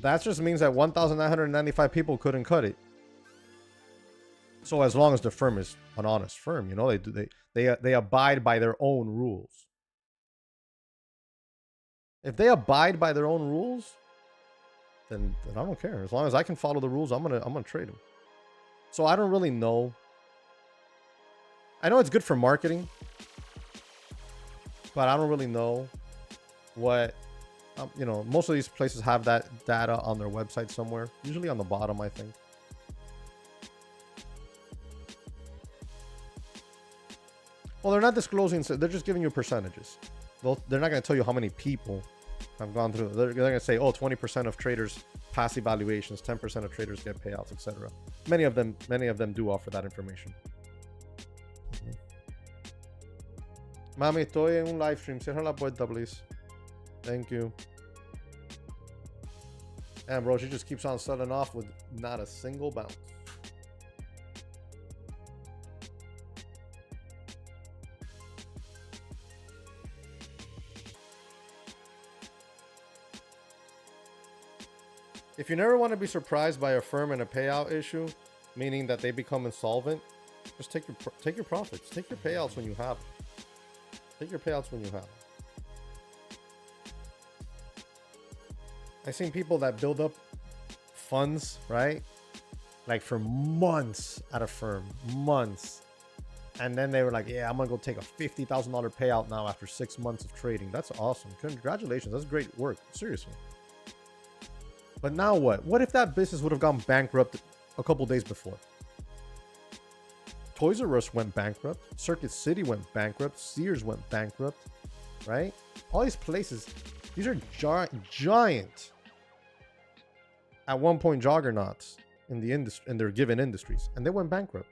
Speaker 2: That just means that 1,995 people couldn't cut it. So as long as the firm is an honest firm, you know, they abide by their own rules. If they abide by their own rules, then I don't care. As long as I can follow the rules, I'm gonna trade them. So I don't really know. I know it's good for marketing, but I don't really know what, you know, most of these places have that data on their website somewhere, usually on the bottom, I think. Well, they're not disclosing, so they're just giving you percentages. They're not going to tell you how many people have gone through. They're going to say, oh, 20% of traders pass evaluations, 10% of traders get payouts, etc. Many of them do offer that information. Mami, estoy en un live stream. Cierra la puerta, please. Thank you. And bro, she just keeps on selling off with not a single bounce. If you never want to be surprised by a firm and a payout issue, meaning that they become insolvent, just take your profits. Take your payouts when you have them. Take your payouts when you have them. I've seen people that build up funds, right? Like for months at a firm, months. And then they were like, yeah, I'm going to go take a $50,000 payout now after 6 months of trading. That's awesome. Congratulations. That's great work. Seriously. But now what? What if that business would have gone bankrupt a couple days before? Toys R Us went bankrupt. Circuit City went bankrupt. Sears went bankrupt. Right? All these places, these are giant, at one point, juggernauts in the industry, in their given industries, and they went bankrupt.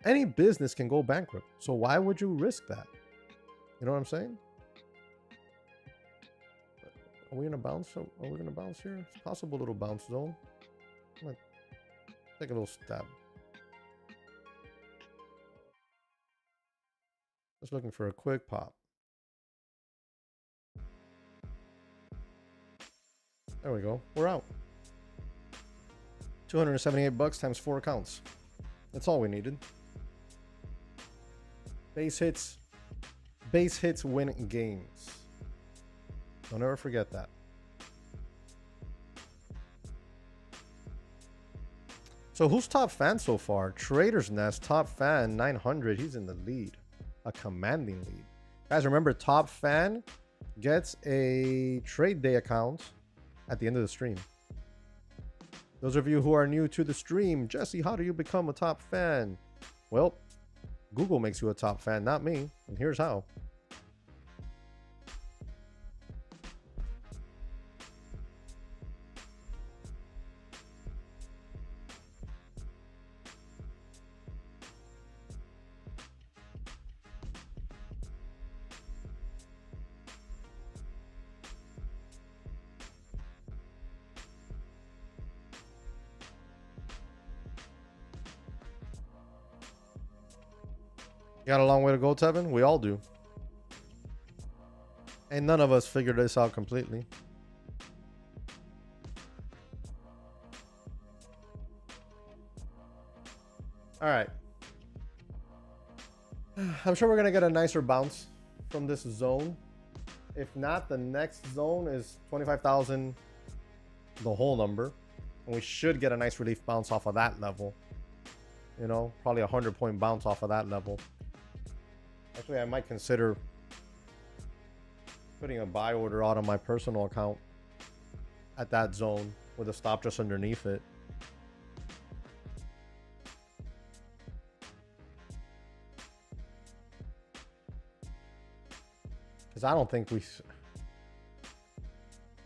Speaker 2: Any business can go bankrupt. So why would you risk that? You know what I'm saying? Are we gonna bounce? Are we gonna bounce here? It's possible little bounce zone. I'm gonna take a little stab. Just looking for a quick pop. There we go. We're out. 278 bucks times 4 accounts. That's all we needed. Base hits win games. Don't ever forget that. So who's top fan so far? Trader's Nest, top fan, 900. He's in the lead. A commanding lead. Guys, remember, top fan gets a trade day account at the end of the stream. Those of you who are new to the stream, Jesse, how do you become a top fan? Well, Google makes you a top fan, not me. And here's how. You got a long way to go, Tevin? We all do. And none of us figured this out completely. All right. I'm sure we're gonna get a nicer bounce from this zone. If not, the next zone is 25,000, the whole number, and we should get a nice relief bounce off of that level. You know, probably 100-point bounce off of that level. Actually, I might consider putting a buy order out on my personal account at that zone with a stop just underneath it. Because I don't think we...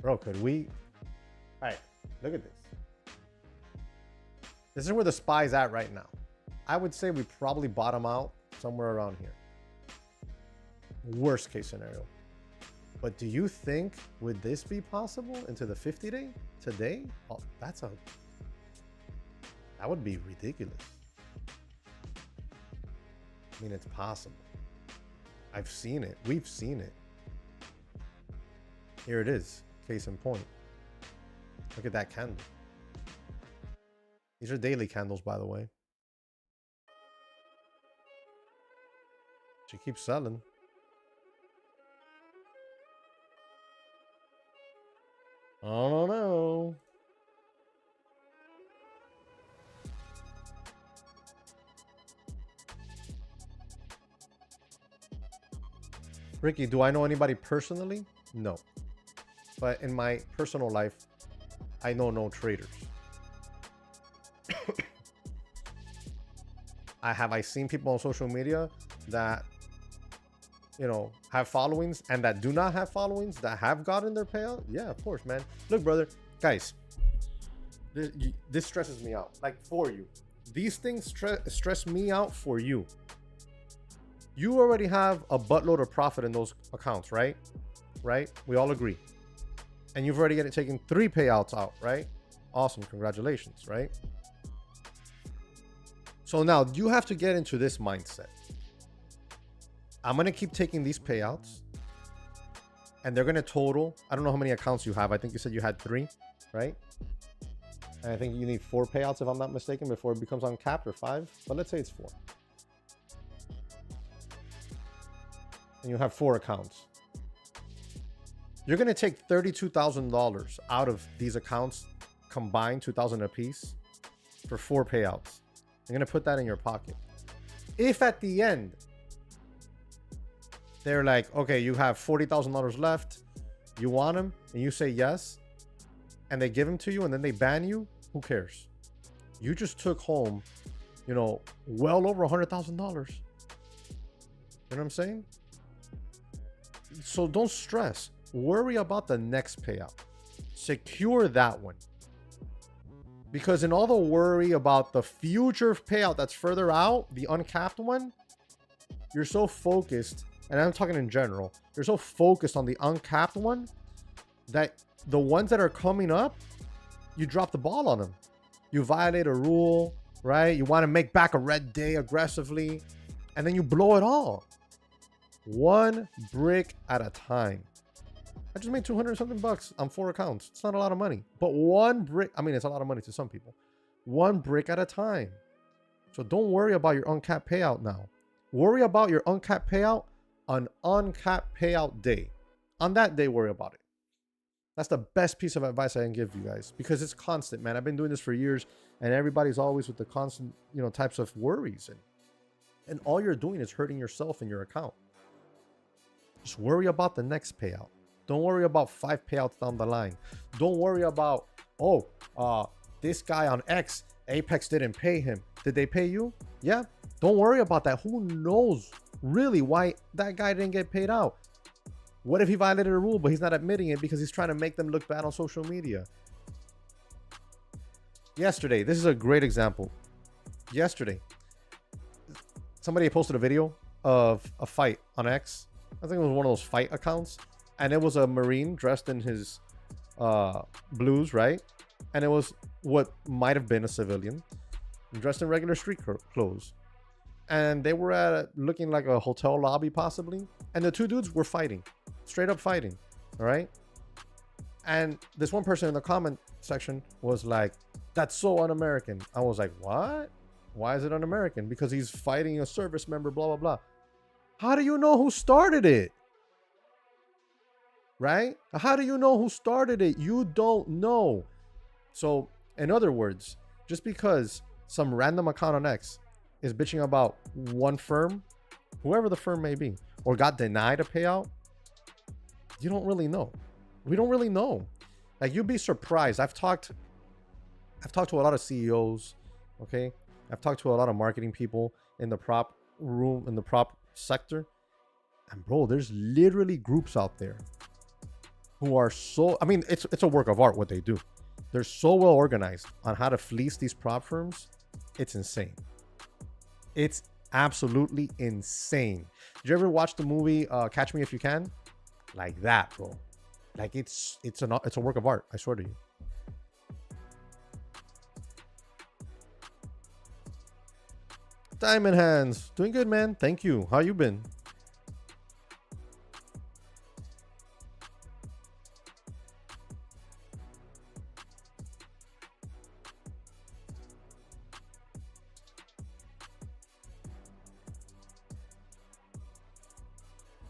Speaker 2: Bro, could we... All right, look at this. This is where the SPY's at right now. I would say we probably bottom out somewhere around here. Worst case scenario. But do you think, would this be possible into the 50-day today? Oh, that would be ridiculous. I mean, it's possible. I've seen it. We've seen it. Here it is. Case in point. Look at that candle. These are daily candles, by the way. She keeps selling. I don't know. Ricky, do I know anybody personally? No. But in my personal life, I know no traders. I seen people on social media that, you know, have followings and that do not have followings that have gotten their payout? Yeah, of course, man. Look, brother, guys, this stresses me out. Like, for you. These things stress me out for you. You already have a buttload of profit in those accounts, right? Right? We all agree. And you've already taken 3 payouts out, right? Awesome. Congratulations, right? So now you have to get into this mindset. I'm going to keep taking these payouts and they're going to total. I don't know how many accounts you have. I think you said you had 3, right? And I think you need 4 payouts, if I'm not mistaken, before it becomes uncapped, or 5. But let's say it's 4. And you have 4 accounts. You're going to take $32,000 out of these accounts combined, $2,000 a piece, for 4 payouts. You're going to put that in your pocket. If at the end, they're like, okay, you have $40,000 left, you want them, and you say yes, and they give them to you, and then they ban you, who cares? You just took home, you know, well over $100,000. You know what I'm saying? So don't stress. Worry about the next payout. Secure that one. Because in all the worry about the future payout that's further out, the uncapped one, you're so focused, and I'm talking in general, you're so focused on the uncapped one that the ones that are coming up, you drop the ball on them. You violate a rule, right? You want to make back a red day aggressively, and then you blow it all. One brick at a time. I just made 200 something bucks on 4 accounts. It's not a lot of money, but one brick, I mean, it's a lot of money to some people. One brick at a time. So don't worry about your uncapped payout now. Worry about your uncapped payout on uncapped payout day. On that day, worry about it. That's the best piece of advice I can give you guys, because it's constant, man. I've been doing this for years, and everybody's always with the constant, you know, types of worries, and all you're doing is hurting yourself and your account. Just worry about the next payout. Don't worry about 5 payouts down the line. Don't worry about, this guy on X, Apex didn't pay him. Did they pay you? Yeah. Don't worry about that. Who knows really why that guy didn't get paid out? What if he violated a rule, but he's not admitting it because he's trying to make them look bad on social media? Yesterday, this is a great example. Yesterday, somebody posted a video of a fight on X. I think it was one of those fight accounts. And it was a Marine dressed in his blues, right? And it was what might have been a civilian dressed in regular street clothes. And they were at looking like a hotel lobby, possibly. And the 2 dudes were fighting, straight up fighting. All right. And this one person in the comment section was like, that's so un-American. I was like, what? Why is it un-American? Because he's fighting a service member, blah, blah, blah. How do you know who started it? Right? How do you know who started it? You don't know. So, in other words, just because some random account on X is bitching about one firm, whoever the firm may be, or got denied a payout, you don't really know. We don't really know. Like, you'd be surprised. I've talked to a lot of CEOs, okay? I've talked to a lot of marketing people in the prop room, in the prop sector. And bro, there's literally groups out there who are so, I mean, it's a work of art what they do. They're so well organized on how to fleece these prop firms. It's insane. It's absolutely insane. Did you ever watch the movie Catch Me If You Can? Like that, bro. Like it's a work of art, I swear to you. Diamond Hands, doing good, man. Thank you. How you been?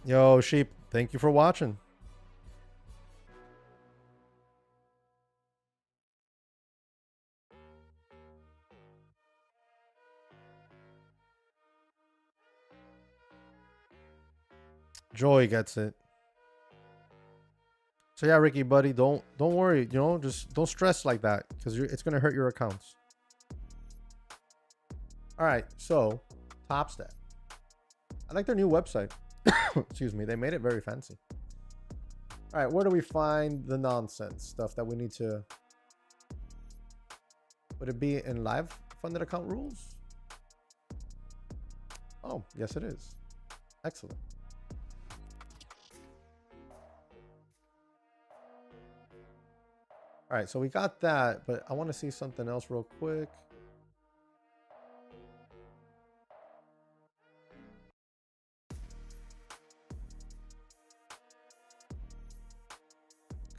Speaker 2: Yo, Sheep, thank you for watching. Joy gets it. So yeah, Ricky, buddy, don't worry. You know, just don't stress like that because it's gonna hurt your accounts. All right, so Top Step. I like their new website. Excuse me, they made it very fancy. All right, where do we find the nonsense stuff that we need to? Would it be in live funded account rules? Oh, yes, it is. Excellent. All right, so we got that, but I want to see something else real quick.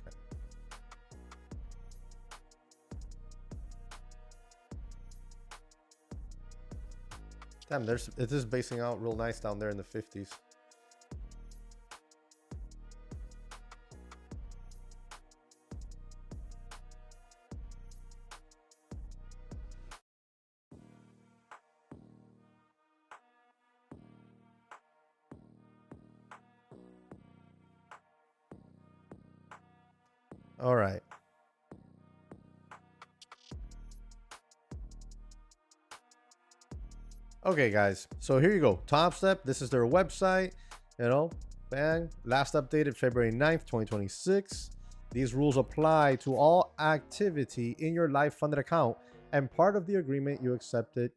Speaker 2: Okay. Damn, it is basing out real nice down there in the 50s. All right. Okay, guys. So here you go. Top Step. This is their website. You know, bang. Last updated February 9th, 2026. These rules apply to all activity in your live funded account and part of the agreement you accepted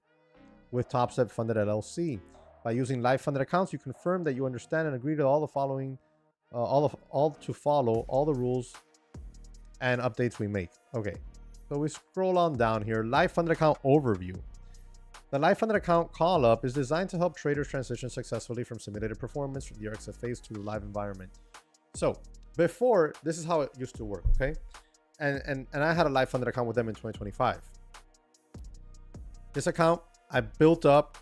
Speaker 2: with Top Step Funded LLC. By using live funded accounts, you confirm that you understand and agree to all the following, all to follow all the rules and updates we make. Okay, so we scroll on down here. Live funded account overview. The live funded account call up is designed to help traders transition successfully from simulated performance from the XFAs to the live environment. So before, this is how it used to work. Okay, and I had a live funded account with them in 2025. This account I built up,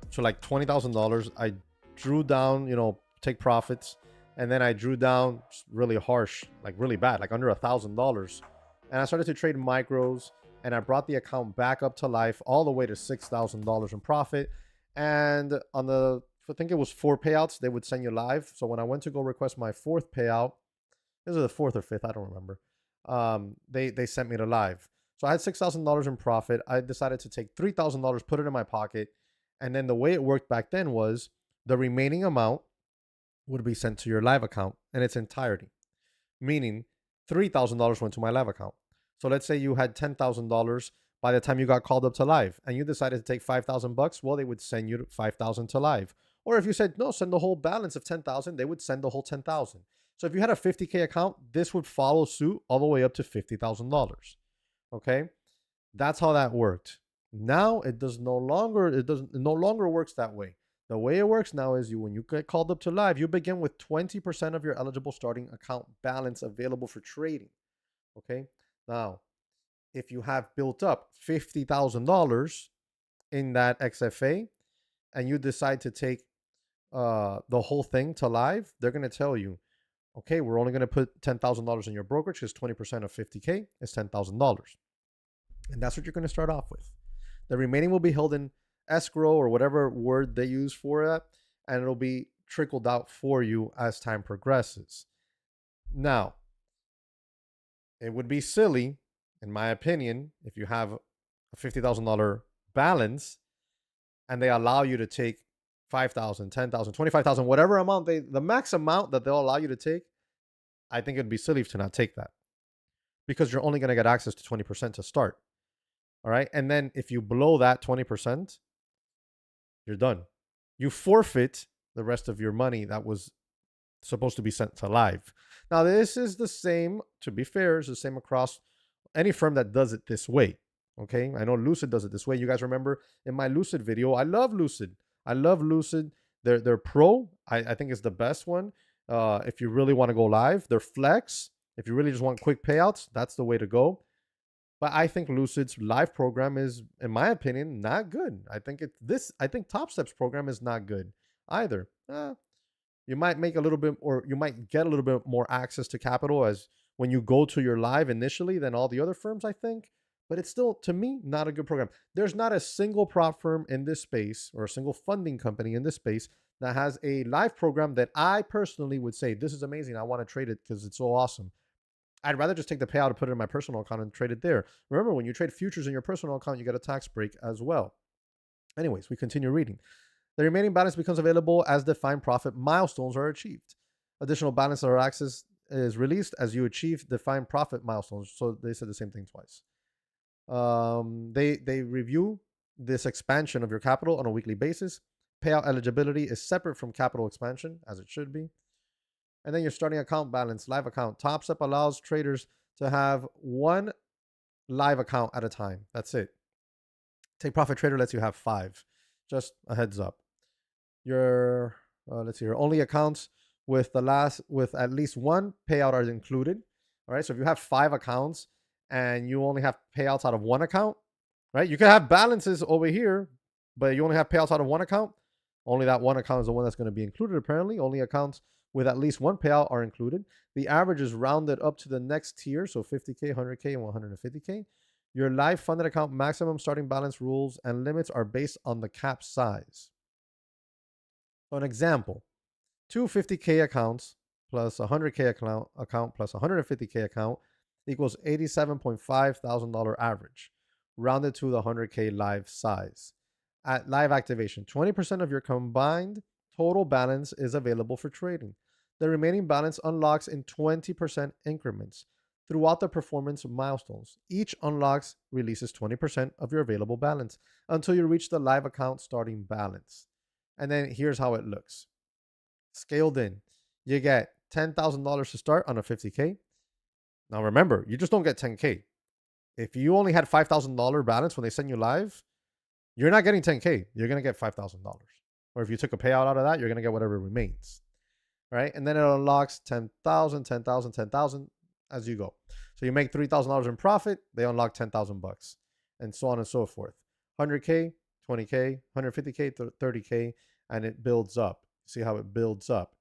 Speaker 2: so like $20,000. I drew down, you know, take profits, and then I drew down really harsh, like really bad, like under $1,000, and I started to trade micros, and I brought the account back up to life all the way to $6,000 in profit. And on the, I think it was 4 payouts, they would send you live. So when I went to go request my 4th payout, this is the 4th or 5th, I don't remember. They sent me to live. So I had $6,000 in profit. I decided to take $3,000, put it in my pocket. And then the way it worked back then was the remaining amount would be sent to your live account in its entirety, meaning $3,000 went to my live account. So let's say you had $10,000 by the time you got called up to live and you decided to take $5,000. Well, they would send you $5,000 to live. Or if you said, no, send the whole balance of $10,000, they would send the whole $10,000. So if you had a $50K account, this would follow suit all the way up to $50,000. Okay, that's how that worked. Now it no longer works that way. The way it works now is when you get called up to live, you begin with 20% of your eligible starting account balance available for trading. Okay, now if you have built up $50,000 in that XFA and you decide to take the whole thing to live, they're going to tell you, okay, we're only going to put $10,000 in your brokerage because 20% of 50K is $10,000. And that's what you're going to start off with. The remaining will be held in escrow or whatever word they use for that, and it'll be trickled out for you as time progresses. Now, it would be silly, in my opinion, if you have a $50,000 balance and they allow you to take 5,000, 10,000, 25,000, whatever amount the max amount that they'll allow you to take. I think it'd be silly to not take that because you're only going to get access to 20% to start. All right. And then if you blow that 20%, you're done. You forfeit the rest of your money that was supposed to be sent to live. Now, this is the same, to be fair, is the same across any firm that does it this way. Okay. I know Lucid does it this way. You guys remember in my Lucid video, I love Lucid. They're pro. I think it's the best one. If you really want to go live, they're flex. If you really just want quick payouts, that's the way to go. But I think Lucid's live program is, in my opinion, not good. I think Top Step's program is not good either. You might make a little bit, or you might get a little bit more access to capital as when you go to your live initially than all the other firms, I think. But it's still, to me, not a good program. There's not a single prop firm in this space or a single funding company in this space that has a live program that I personally would say, this is amazing. I want to trade it because it's so awesome. I'd rather just take the payout and put it in my personal account and trade it there. Remember, when you trade futures in your personal account, you get a tax break as well. Anyways, we continue reading. The remaining balance becomes available as defined profit milestones are achieved. Additional balance or access is released as you achieve defined profit milestones. So they said the same thing twice. They review this expansion of your capital on a weekly basis. Payout eligibility is separate from capital expansion, as it should be. And then your starting account balance, live account. Top Step allows traders to have one live account at a time. That's it. Take Profit Trader lets you have 5. Just a heads up. Your let's see here. Only accounts with at least one payout are included. All right. So if you have 5 accounts and you only have payouts out of one account, right? You can have balances over here, but you only have payouts out of one account. Only that one account is the one that's going to be included, apparently. Only accounts with at least one payout are included. The average is rounded up to the next tier, so 50K, 100K, and 150K. Your live funded account maximum starting balance rules and limits are based on the cap size. So an example, 250K accounts plus 100K account plus 150K account equals $87.5 thousand average, rounded to the 100K live size. At live activation, 20% of your combined total balance is available for trading. The remaining balance unlocks in 20% increments throughout the performance milestones. Each unlocks releases 20% of your available balance until you reach the live account starting balance. And then here's how it looks. Scaled in, you get $10,000 to start on a 50K. Now remember, you just don't get 10K. If you only had $5,000 balance when they send you live, you're not getting 10K. You're going to get $5,000. Or if you took a payout out of that, you're going to get whatever remains. Right? And then it unlocks 10,000, 10,000, 10,000 as you go. So you make $3,000 in profit, they unlock 10,000 bucks, and so on and so forth. 100K, 20K, 150K, 30K, and it builds up. See how it builds up.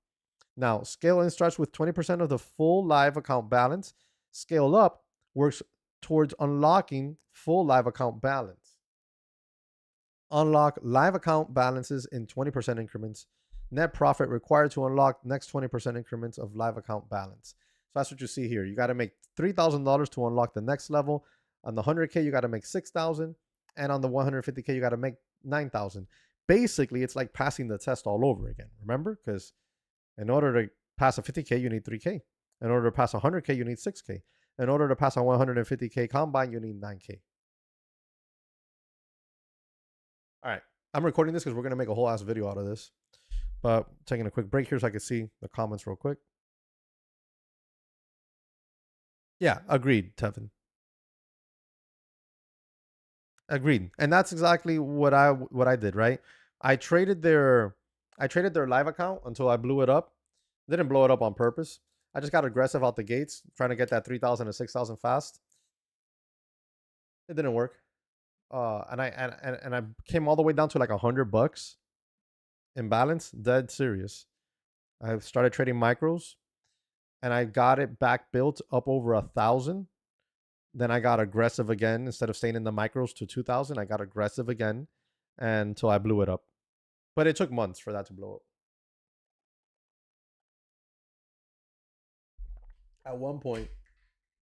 Speaker 2: Now, scale in starts with 20% of the full live account balance. Scale up works towards unlocking full live account balance. Unlock live account balances in 20% increments. Net profit required to unlock next 20% increments of live account balance. So that's what you see here. You got to make $3,000 to unlock the next level. On the 100K, you got to make 6,000, and on the 150K, you got to make 9,000. Basically, it's like passing the test all over again. Remember, because in order to pass a 50K, you need 3K. In order to pass a 100K, you need 6K. In order to pass a 150K combine, you need 9K. All right, I'm recording this because we're gonna make a whole ass video out of this. But taking a quick break here so I can see the comments real quick. Yeah, agreed, Tevin. Agreed. And that's exactly what I did, right? I traded their live account until I blew it up. Didn't blow it up on purpose. I just got aggressive out the gates, trying to get that 3,000 to 6,000 fast. It didn't work. And I came all the way down to like $100. imbalance, dead serious. I started trading micros and I got it back built up over 1,000. Then I got aggressive again. Instead of staying in the micros to 2,000, I got aggressive again until I blew it up. But it took months for that to blow up. At one point,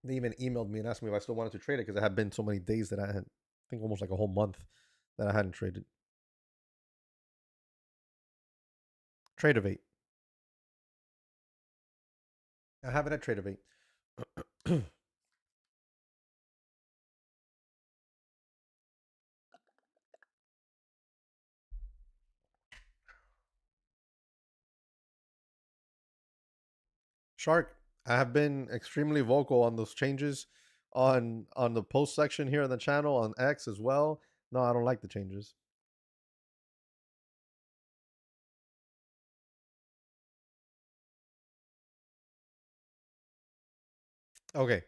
Speaker 2: they even emailed me and asked me if I still wanted to trade it because it had been so many days that I had, I think almost like a whole month that I hadn't traded. Tradeovate. I have it at Tradeovate. Shark, I have been extremely vocal on those changes on the post section here on the channel, on X as well. No, I don't like the changes. Okay.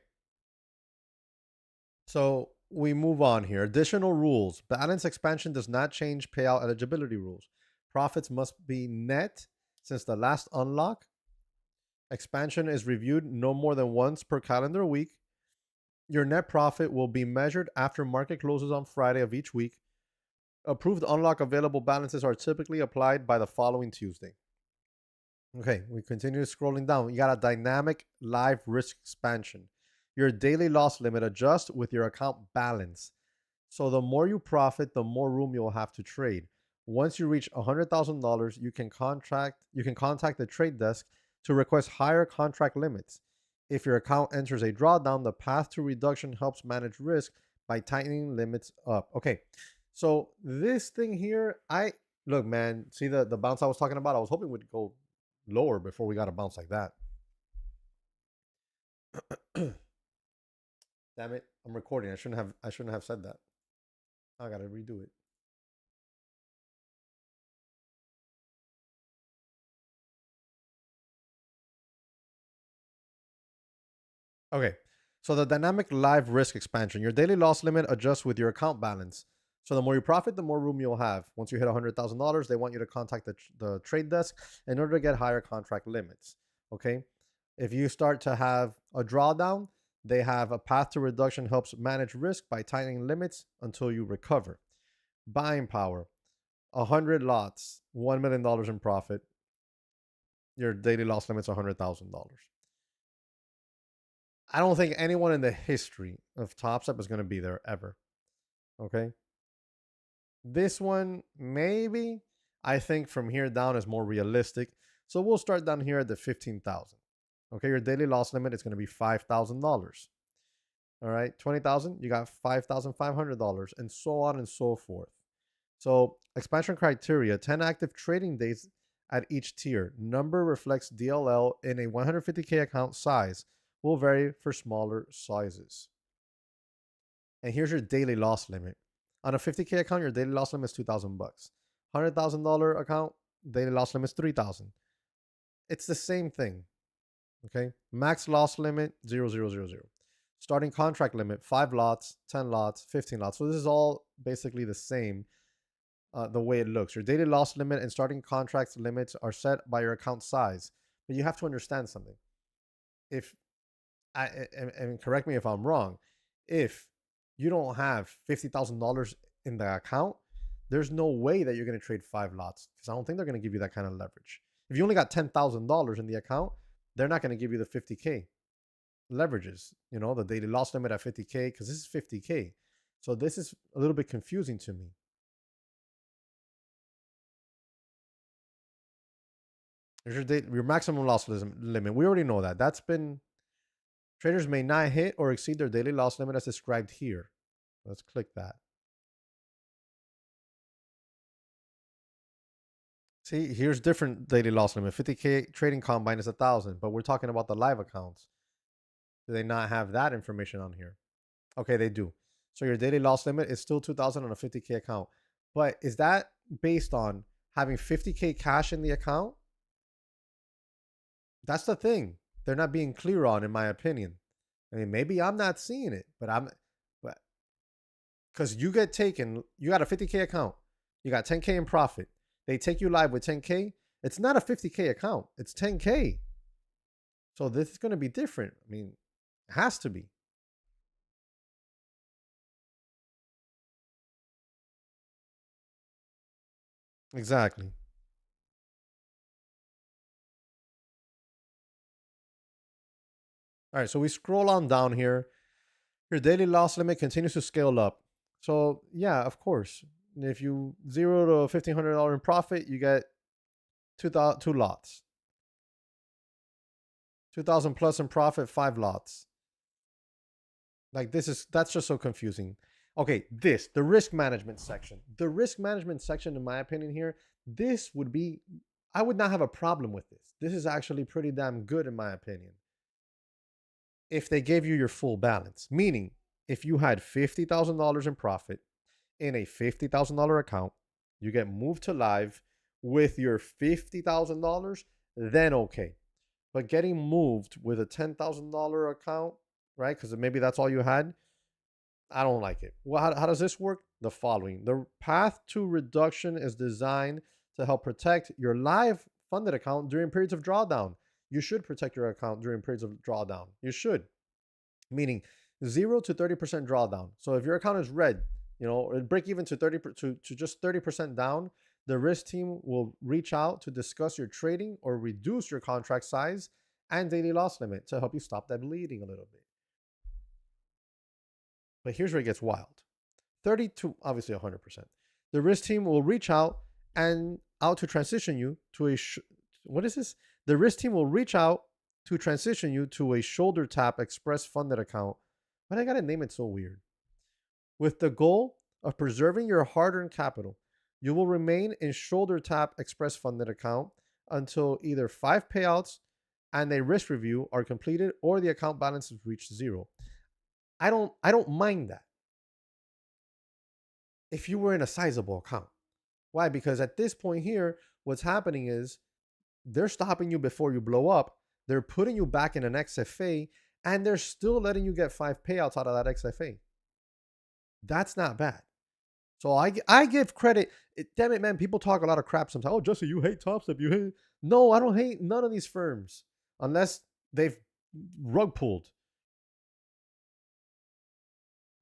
Speaker 2: So we move on here. Additional rules. Balance expansion does not change payout eligibility rules. Profits must be net since the last unlock. Expansion is reviewed no more than once per calendar week. Your net profit will be measured after market closes on Friday of each week. Approved unlock available balances are typically applied by the following Tuesday. Okay, we continue scrolling down. You got a dynamic live risk expansion. Your daily loss limit adjusts with your account balance. So the more you profit, the more room you'll have to trade. Once you reach $100,000, you can contact the trade desk to request higher contract limits. If your account enters a drawdown, the path to reduction helps manage risk by tightening limits up. Okay, so this thing here, look, man, see the bounce I was talking about? I was hoping we'd go lower before we got a bounce like that. Damn it, I'm recording. I shouldn't have said that. I gotta redo it. Okay, so the dynamic live risk expansion. Your daily loss limit adjusts with your account balance. So the more you profit, the more room you'll have. Once you hit $100,000, they want you to contact the trade desk in order to get higher contract limits. Okay, if you start to have a drawdown, they have a path to reduction helps manage risk by tightening limits until you recover. Buying power, 100 lots, $1 million in profit. Your daily loss limit's $100,000. I don't think anyone in the history of Top Step is going to be there ever. Okay. This one, maybe. I think from here down is more realistic. So we'll start down here at the 15,000. Okay. Your daily loss limit is going to be $5,000. All right. 20,000, you got $5,500 and so on and so forth. So expansion criteria, 10 active trading days at each tier. Number reflects DLL in a 150K account size. Will vary for smaller sizes. And here's your daily loss limit. On a 50K account, your daily loss limit is $2,000. $100,000 account, daily loss limit is $3,000. It's the same thing. Okay. Max loss limit 0,000. Starting contract limit 5 lots, 10 lots, 15 lots. So this is all basically the same. The way it looks. Your daily loss limit and starting contracts limits are set by your account size. But you have to understand something. If and correct me if I'm wrong, if you don't have $50,000 in the account, there's no way that you're going to trade 5 lots because I don't think they're going to give you that kind of leverage. If you only got $10,000 in the account, they're not going to give you the 50K leverages, the daily loss limit at 50K because this is 50K. So this is a little bit confusing to me. There's your maximum loss limit. We already know that. That's been traders may not hit or exceed their daily loss limit as described here. Let's click that. See, here's different daily loss limit. 50K trading combine is 1,000, but we're talking about the live accounts. Do they not have that information on here? Okay, they do. So your daily loss limit is still 2,000 on a 50K account. But is that based on having 50K cash in the account? That's the thing. They're not being clear on, in my opinion. I mean, maybe I'm not seeing it, but because you get taken, you got a 50K account, you got 10K in profit, They take you live with 10K. It's not a 50K account. It's 10K. So this is going to be different. I mean, it has to be. Exactly. All right, so we scroll on down here. Your daily loss limit continues to scale up. So yeah, of course. If you zero to $1,500 in profit, you get two lots. 2,000 plus in profit, 5 lots. Like that's just so confusing. Okay, the risk management section. The risk management section, in my opinion, here, this would be, I would not have a problem with this. This is actually pretty damn good, in my opinion. If they gave you your full balance, meaning if you had $50,000 in profit in a $50,000 account, you get moved to live with your $50,000, then okay. But getting moved with a $10,000 account, right? Because maybe that's all you had. I don't like it. Well, how does this work? The following: the path to reduction is designed to help protect your live funded account during periods of drawdown. You should protect your account during periods of drawdown. You should, meaning 0 to 30% drawdown. So if your account is red, break even to 30 to just 30% down, the risk team will reach out to discuss your trading or reduce your contract size and daily loss limit to help you stop that bleeding a little bit. But here's where it gets wild. 30 to obviously 100%. The risk team will reach out to transition you to a what is this? The risk team will reach out to transition you to a shoulder tap express funded account. But I gotta name it so weird. With the goal of preserving your hard-earned capital, you will remain in shoulder tap express funded account until either 5 payouts and a risk review are completed or the account balance has reached 0. I don't mind that if you were in a sizable account. Why? Because at this point here, what's happening is they're stopping you before you blow up. They're putting you back in an XFA, and they're still letting you get 5 payouts out of that XFA. That's not bad. So I give credit. Damn it, man. People talk a lot of crap sometimes. Oh, Jesse, you hate TopStep. You hate. No, I don't hate none of these firms unless they've rug pulled.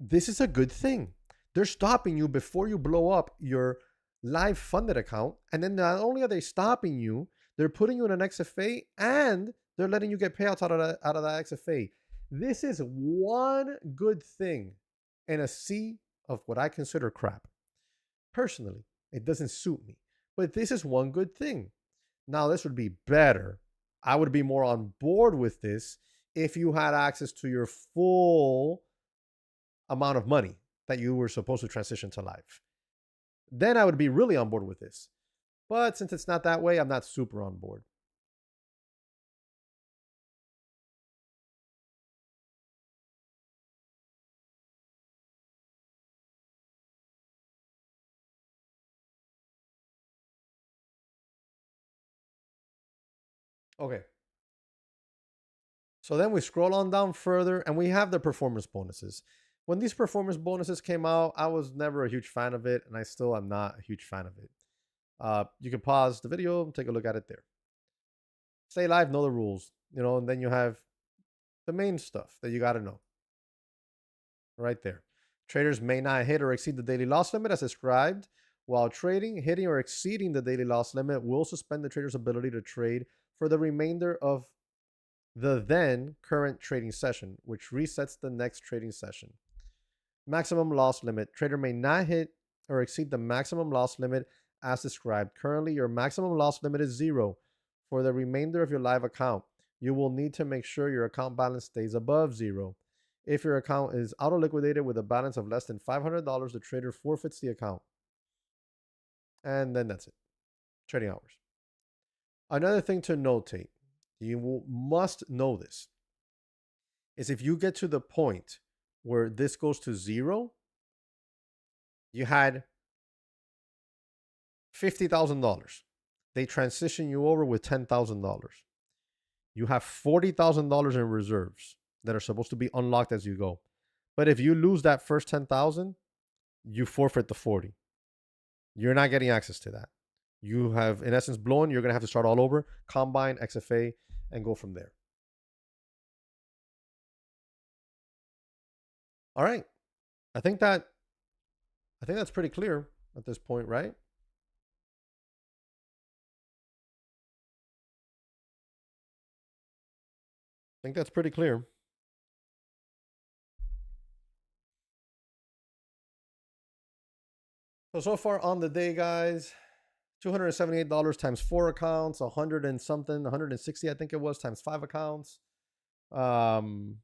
Speaker 2: This is a good thing. They're stopping you before you blow up your live funded account. And then not only are they stopping you, they're putting you in an XFA and they're letting you get payouts out of that XFA. This is one good thing in a sea of what I consider crap. Personally, it doesn't suit me. But this is one good thing. Now, this would be better. I would be more on board with this if you had access to your full amount of money that you were supposed to transition to live. Then I would be really on board with this. But since it's not that way, I'm not super on board. Okay. So then we scroll on down further and we have the performance bonuses. When these performance bonuses came out, I was never a huge fan of it, and I still am not a huge fan of it. You can pause the video and take a look at it there. Stay live, know the rules, and then you have the main stuff that you got to know right there. Traders may not hit or exceed the daily loss limit as described. While trading, hitting or exceeding the daily loss limit will suspend the trader's ability to trade for the remainder of the then current trading session, which resets the next trading session. Maximum loss limit. Trader may not hit or exceed the maximum loss limit as described. Currently, your maximum loss limit is 0 for the remainder of your live account. You will need to make sure your account balance stays above 0. If your account is auto-liquidated with a balance of less than $500, the trader forfeits the account. And then that's it. Trading hours. Another thing to notate, you must know this, is if you get to the point where this goes to 0, you had $50,000. They transition you over with $10,000. You have $40,000 in reserves that are supposed to be unlocked as you go. But if you lose that first 10,000, you forfeit the 40. You're not getting access to that. You have, in essence, blown. You're going to have to start all over, combine, XFA, and go from there. All right. I think that I think that's pretty clear at this point, right? I think that's pretty clear. So far on the day, guys, $278 times 4 accounts, 100 and something, 160, I think it was, times 5 accounts. Past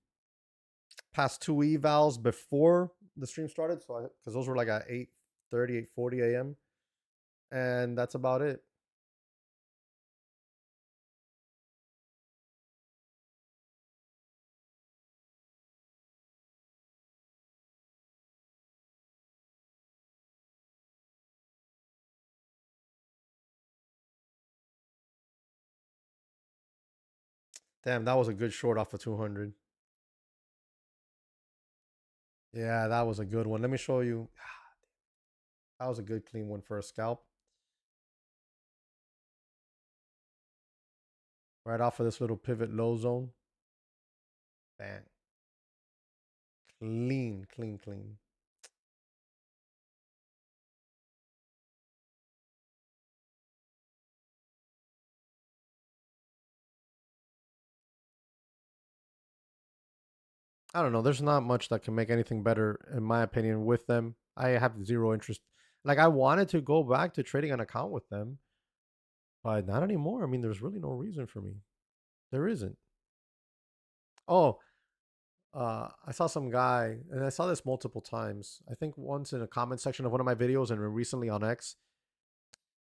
Speaker 2: 2 evals before the stream started, so because those were like at 8:30, 8:40 a.m. And that's about it. Damn, that was a good short off of 200. Yeah, that was a good one. Let me show you. That was a good clean one for a scalp. Right off of this little pivot low zone. Bang. Clean, clean, clean. I don't know. There's not much that can make anything better, in my opinion, with them. I have zero interest. Like, I wanted to go back to trading an account with them, but not anymore. I mean, there's really no reason for me. There isn't. Oh, I saw some guy, and I saw this multiple times. I think once in a comment section of one of my videos, and recently on X,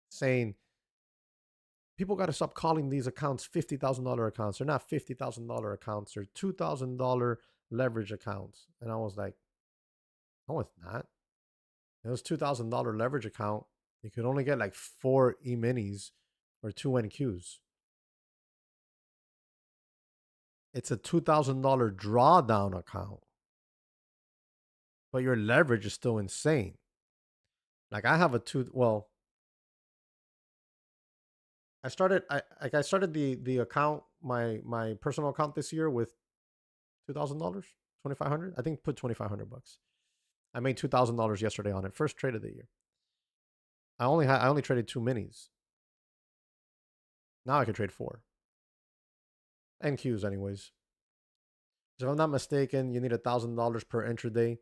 Speaker 2: saying people got to stop calling these accounts $50,000 accounts. They're not $50,000 accounts. They're $2,000 leverage accounts. And I was like, no, it's not. It was $2,000 leverage account. You could only get like 4 E-minis or 2 NQs. It's a $2,000 drawdown account, but your leverage is still insane. Like, I have I started the account, my personal account this year with $2,000, 2,500. I think put 2,500 bucks. I made $2,000 yesterday on it. First trade of the year. I only traded 2 minis. Now I can trade 4 NQs anyways. So if I'm not mistaken, you need $1,000 per intraday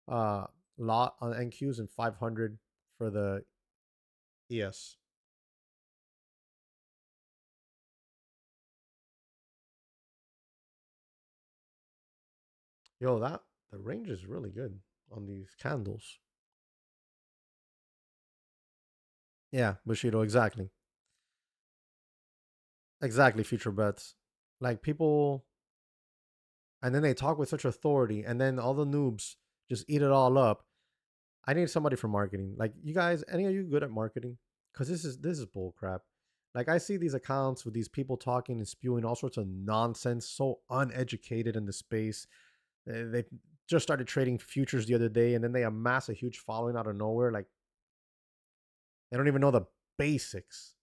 Speaker 2: lot on NQs and 500 for the ES. Yo, the range is really good on these candles. Yeah, Bushido, exactly. Exactly, future bets. Like, people, and then they talk with such authority, and then all the noobs just eat it all up. I need somebody for marketing. Like, you guys, any of you good at marketing? Because this is bull crap. Like, I see these accounts with these people talking and spewing all sorts of nonsense, so uneducated in the space. They just started trading futures the other day, and then they amass a huge following out of nowhere. Like, they don't even know the basics.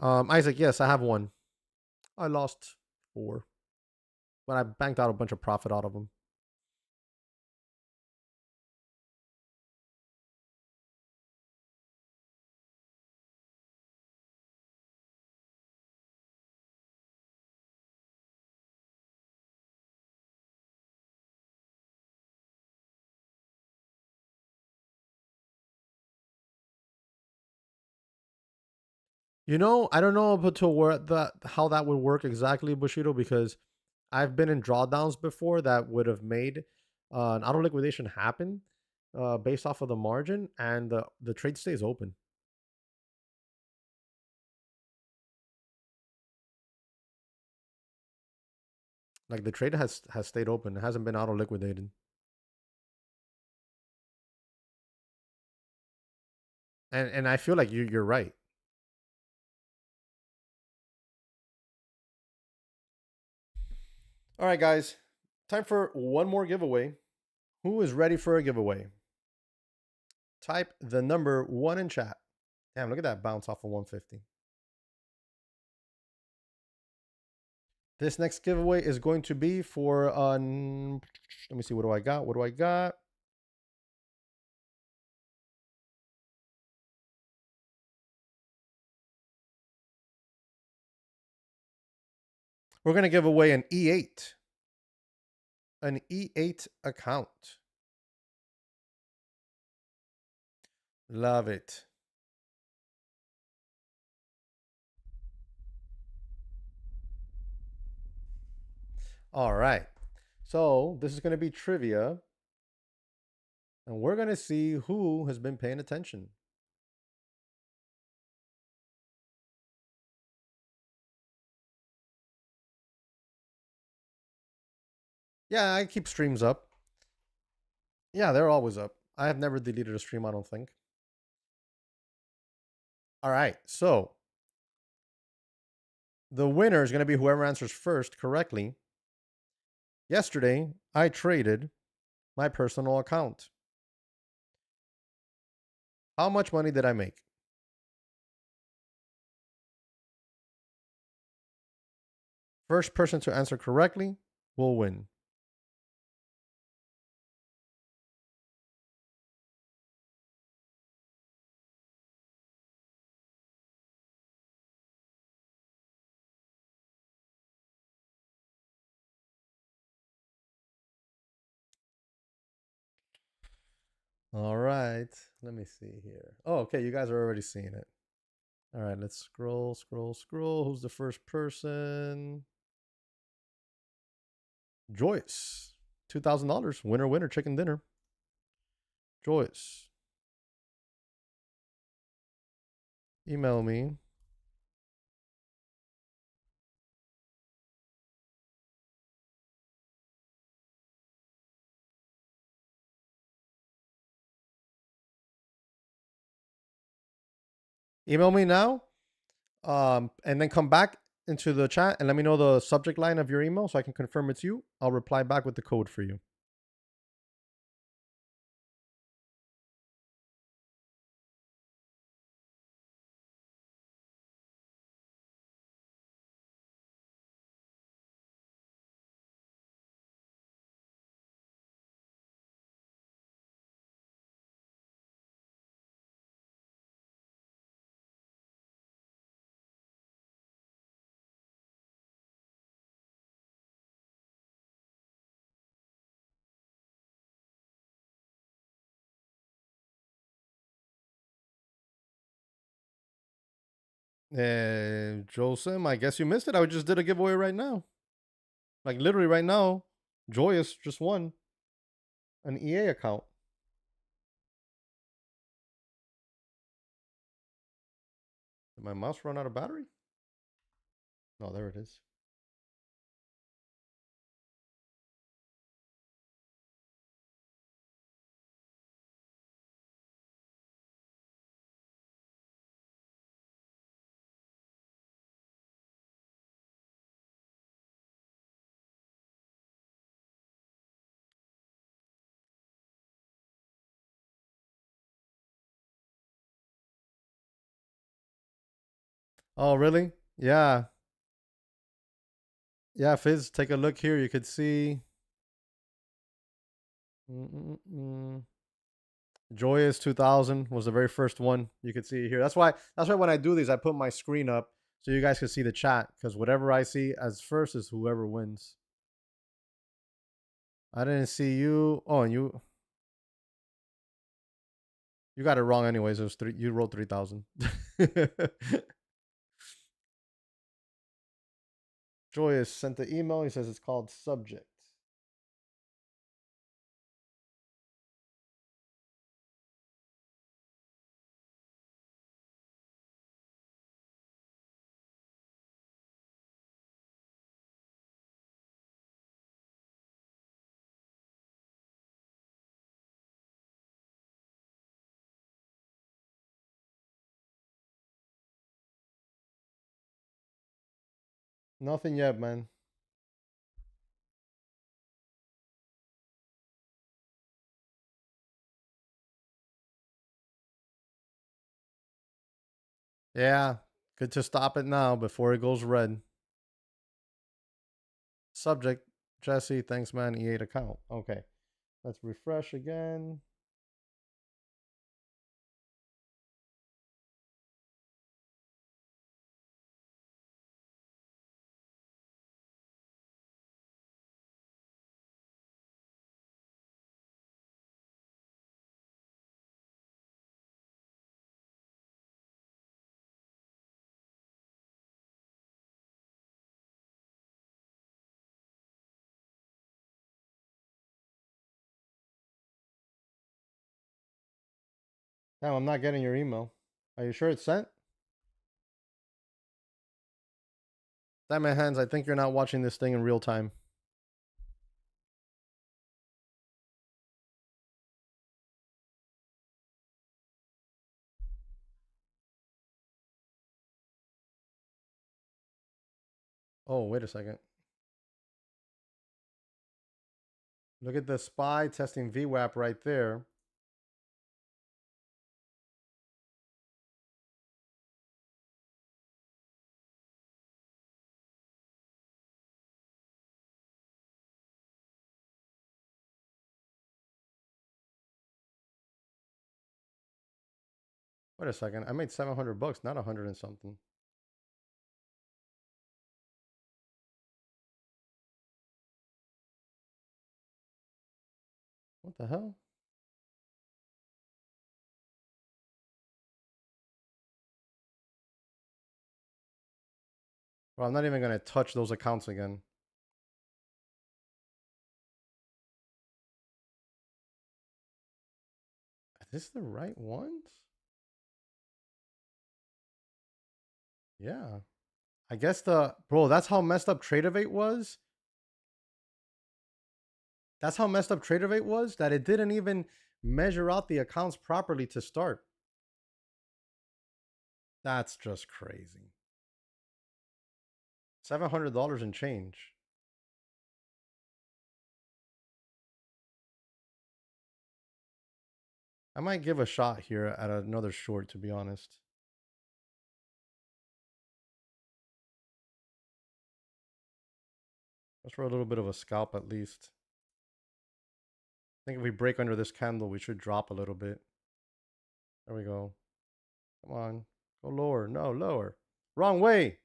Speaker 2: Isaac, yes, I have one. I lost 4, but I banked out a bunch of profit out of them. You know, I don't know about to where that how that would work exactly, Bushido, because I've been in drawdowns before that would have made an auto liquidation happen based off of the margin, and the trade stays open. Like, the trade has stayed open. It hasn't been auto liquidated. And I feel like you're right. All right, guys. Time for one more giveaway. Who is ready for a giveaway? Type the number 1 in chat. Damn, look at that bounce off of 150. This next giveaway is going to be for let me see, what do I got? What do I got? We're going to give away an E8. An E8 account. Love it. All right. So this is going to be trivia. And we're going to see who has been paying attention. Yeah, I keep streams up. Yeah, they're always up. I have never deleted a stream, I don't think. All right. So the winner is going to be whoever answers first correctly. Yesterday, I traded my personal account. How much money did I make? First person to answer correctly will win. All right. Let me see here. Oh, okay. You guys are already seeing it. All right. Let's scroll, scroll, scroll. Who's the first person? Joyce. $2,000. Winner, winner, chicken dinner. Joyce. Email me. Email me now. And then come back into the chat and let me know the subject line of your email so I can confirm it's you. I'll reply back with the code for you. Josem, I guess you missed it. I just did a giveaway right now. Like literally right now, Joyous just won an EA account. Did my mouse run out of battery? No, there it is. Oh, really? Yeah. Yeah, Fizz, take a look here. You could see. Joyous 2000 was the very first one. You could see here. That's why when I do these, I put my screen up so you guys can see the chat because whatever I see as first is whoever wins. I didn't see you. Oh, and you got it wrong anyways. It was three. You wrote 3000. Joyous sent the email. He says it's called subject. Nothing yet, man. Yeah, good to stop it now before it goes red. Subject, Jesse, thanks man, E8 account. Okay, let's refresh again. Damn, I'm not getting your email. Are you sure it's sent? Damn it, Hans, I think you're not watching this thing in real time. Oh, wait a second. Look at the spy testing VWAP right there. Wait a second. I made 700 bucks, not 100 and something. What the hell? Well, I'm not even going to touch those accounts again. Is this the right ones? Yeah. I guess bro, that's how messed up Tradeovate was. That's how messed up Tradeovate was, that it didn't even measure out the accounts properly to start. That's just crazy. $700 and change. I might give a shot here at another short, to be honest. Just for a little bit of a scalp at least. I think if we break under this candle, we should drop a little bit. There we go. Come on. Go lower. No, lower. Wrong way.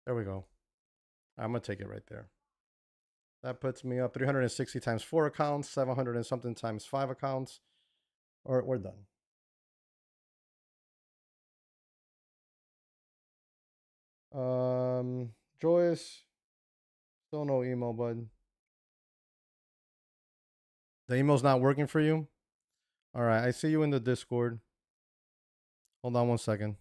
Speaker 2: There we go. I'm going to take it right there. That puts me up 360 times 4 accounts, 700 and something times 5 accounts. Or we're done. Joyce, still no email, bud. The email's not working for you? All right, I see you in the Discord. Hold on one second.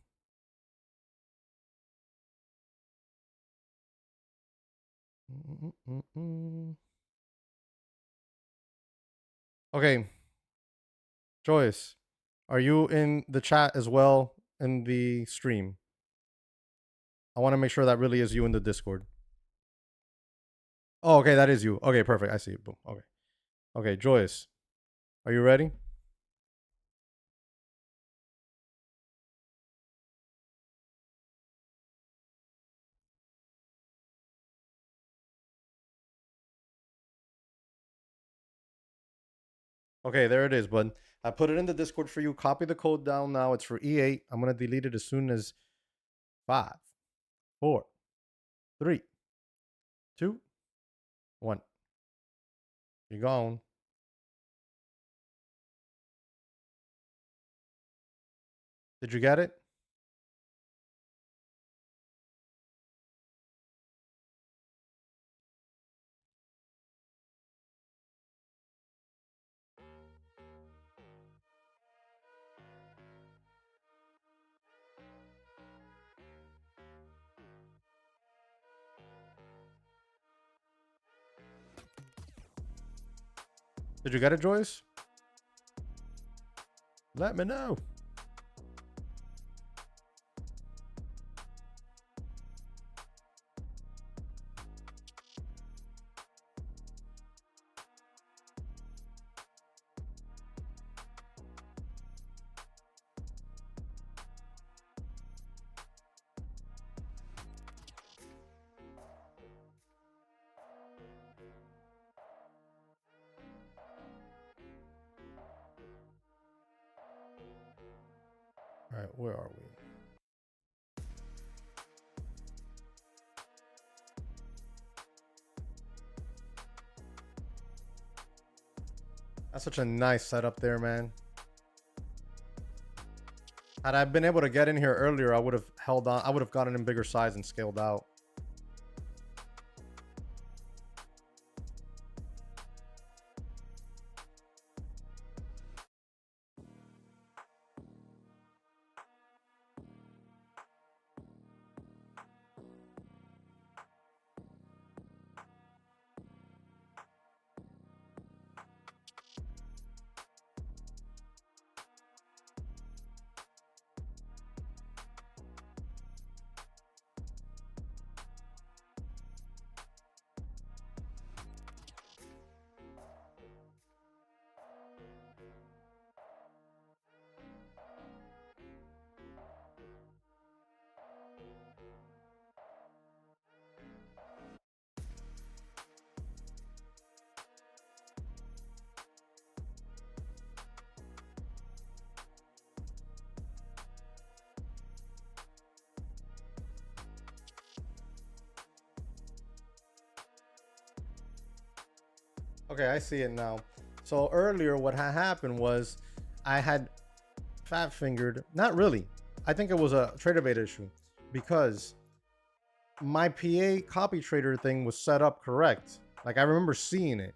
Speaker 2: Okay. Joyce, are you in the chat as well in the stream? I want to make sure that really is you in the Discord. Oh, okay, that is you. Okay, perfect. I see it. Boom. Okay. Okay, Joyce, are you ready? Okay, there it is, bud. I put it in the Discord for you. Copy the code down now. It's for E8. I'm going to delete it as soon as 5, 4, 3, 2, 1. You're gone. Did you get it? Did you get it, Joyce? Let me know. right, where are we? That's such a nice setup there, man. Had I been able to get in here earlier, I would have held on. I would have gotten in bigger size and scaled out. Okay, I see it now. So earlier, what had happened was I had fat fingered. Not really. I think it was a trader bait issue because my PA copy trader thing was set up correct. Like I remember seeing it,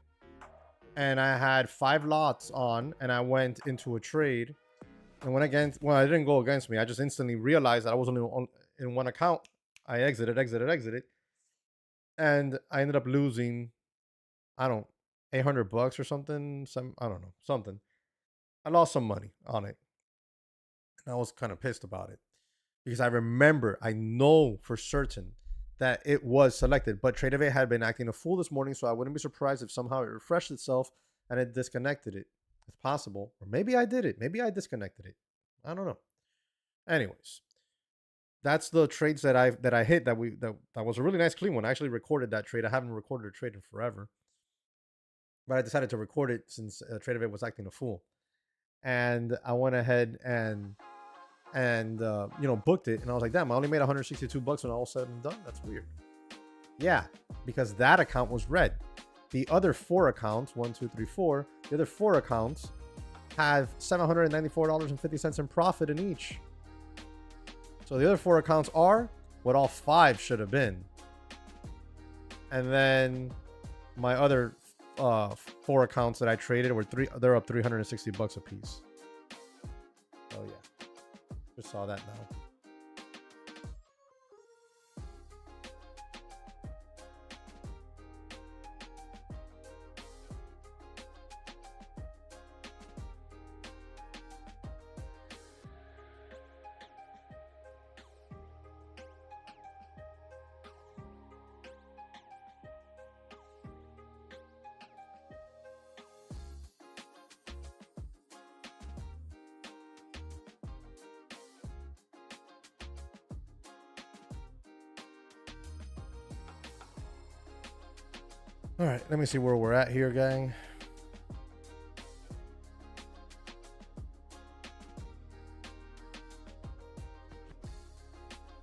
Speaker 2: and I had 5 lots on, and I went into a trade, and went against. Well, it didn't go against me. I just instantly realized that I was only on in one account. I exited, and I ended up losing. I don't 800 bucks or something. I don't know, something. I lost some money on it. And I was kind of pissed about it because I know for certain that it was selected, but TradeAway had been acting a fool this morning, so I wouldn't be surprised if somehow it refreshed itself and it disconnected it. It's possible. Or maybe I did it. Maybe I disconnected it. I don't know. Anyways, that's the trades that I hit that was a really nice clean one. I actually recorded that trade. I haven't recorded a trade in forever. But I decided to record it since TradeAway was acting a fool. And I went ahead and booked it, and I was like, damn, I only made 162 bucks when all said and done. That's weird. Yeah, because that account was red. The other 4 accounts, 1, 2, 3, 4, the other 4 accounts have $794.50 in profit in each. So the other 4 accounts are what all 5 should have been. And then my other 4 accounts that I traded they're up 360 bucks a piece. Oh yeah, just saw that now. All right, let me see where we're at here, gang.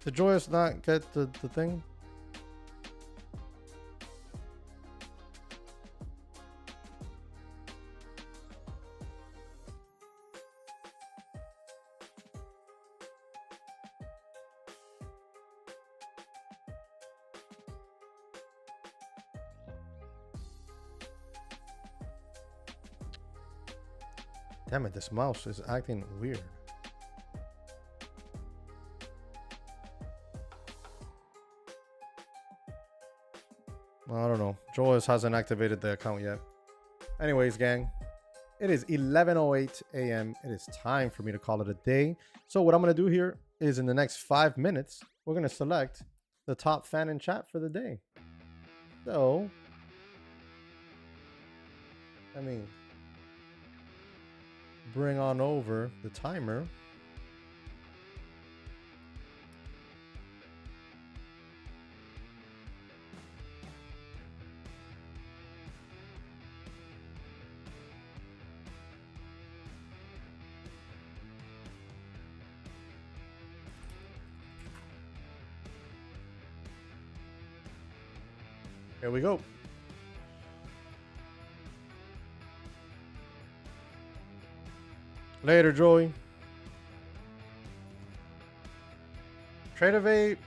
Speaker 2: Did Joyous not get the thing? Damn it, this mouse is acting weird. Well, I don't know. Joyous hasn't activated the account yet. Anyways, gang, it is 11:08 a.m. It is time for me to call it a day. So what I'm going to do here is in the next 5 minutes, we're going to select the top fan in chat for the day. So, I mean, bring on over the timer. Here we go. Later, Joey. Trade of 8,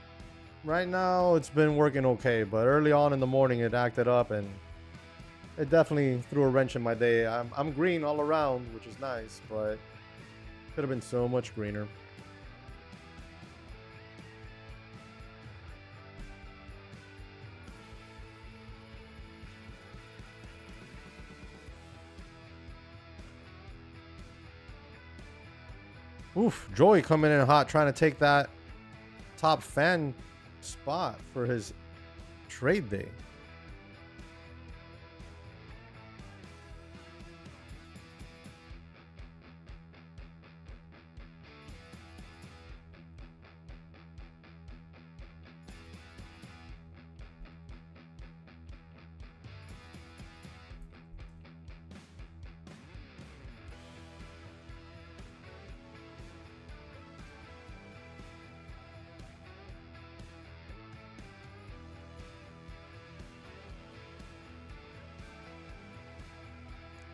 Speaker 2: right now it's been working okay, but early on in the morning it acted up and it definitely threw a wrench in my day. I'm green all around, which is nice, but could have been so much greener. Oof, Joey coming in hot, trying to take that top fan spot for his trade day.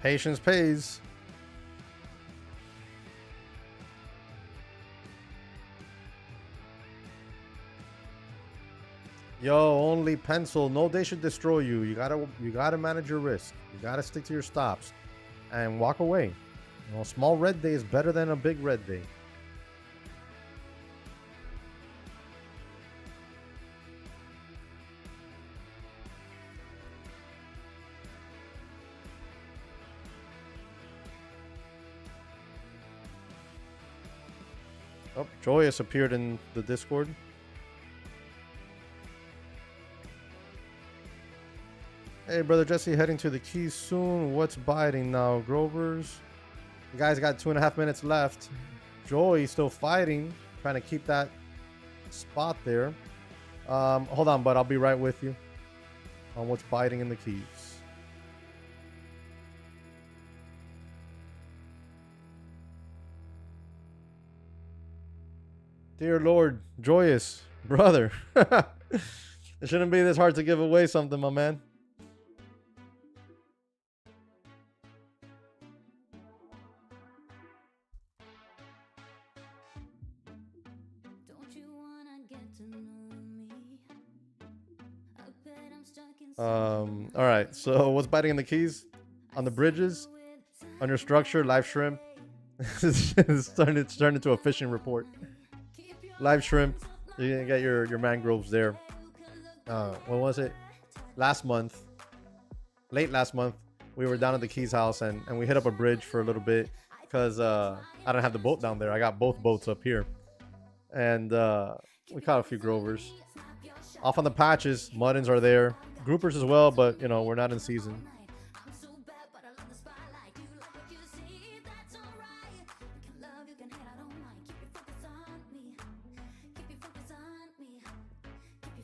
Speaker 2: Patience pays. Yo, only pencil. No day should destroy you. You gotta manage your risk. You gotta stick to your stops and walk away. You know, a small red day is better than a big red day. Oh, Joyous appeared in the Discord. Hey, brother Jesse, heading to the Keys soon. What's biting now, Grovers? You guys got 2.5 minutes left. Joey still fighting, trying to keep that spot there. Hold on, bud. I'll be right with you on what's biting in the Keys. Dear Lord, Joyous, brother. It shouldn't be this hard to give away something, my man. All right, so what's biting in the Keys? On the bridges, under structure, live shrimp. it's turned into a fishing report. Live shrimp. You can get your mangroves there. When was it? Last month, late last month, we were down at the Keys house and we hit up a bridge for a little bit because I don't have the boat down there. I got both boats up here, and we caught a few grovers. Off on the patches, muddins are there, groupers as well, but you know we're not in season.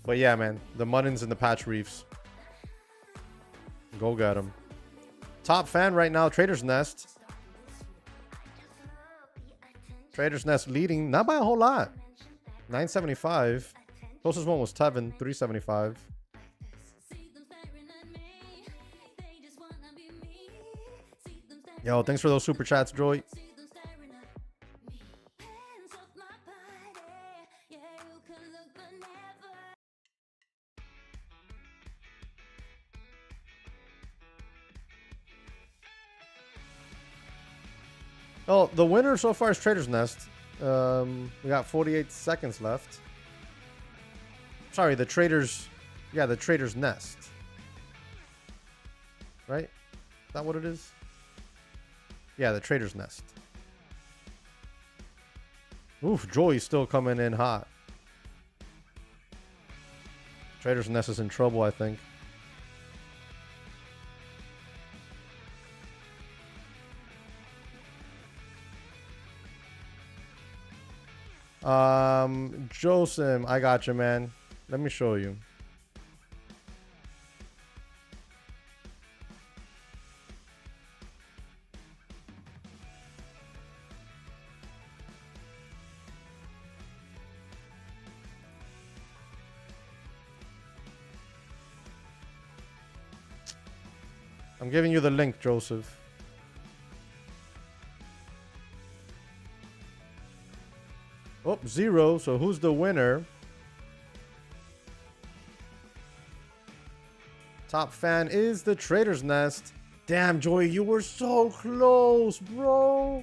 Speaker 2: But yeah, man, the muddins and the patch reefs. Go get them. Top fan right now, Trader's Nest. Trader's Nest leading, not by a whole lot. 975. Closest one was Tevin, 375. Yo, thanks for those super chats, Joy. Oh, the winner so far is Trader's Nest. We got 48 seconds left. Sorry, the Trader's... Yeah, the Trader's Nest. Right? Is that what it is? Yeah, the Trader's Nest. Oof, Joey's still coming in hot. Trader's Nest is in trouble, I think. Joseph, I got you, man. Let me show you. I'm giving you the link, Joseph. Oh, 0. So who's the winner? Top fan is the Trader's Nest. Damn, Joey, you were so close, bro.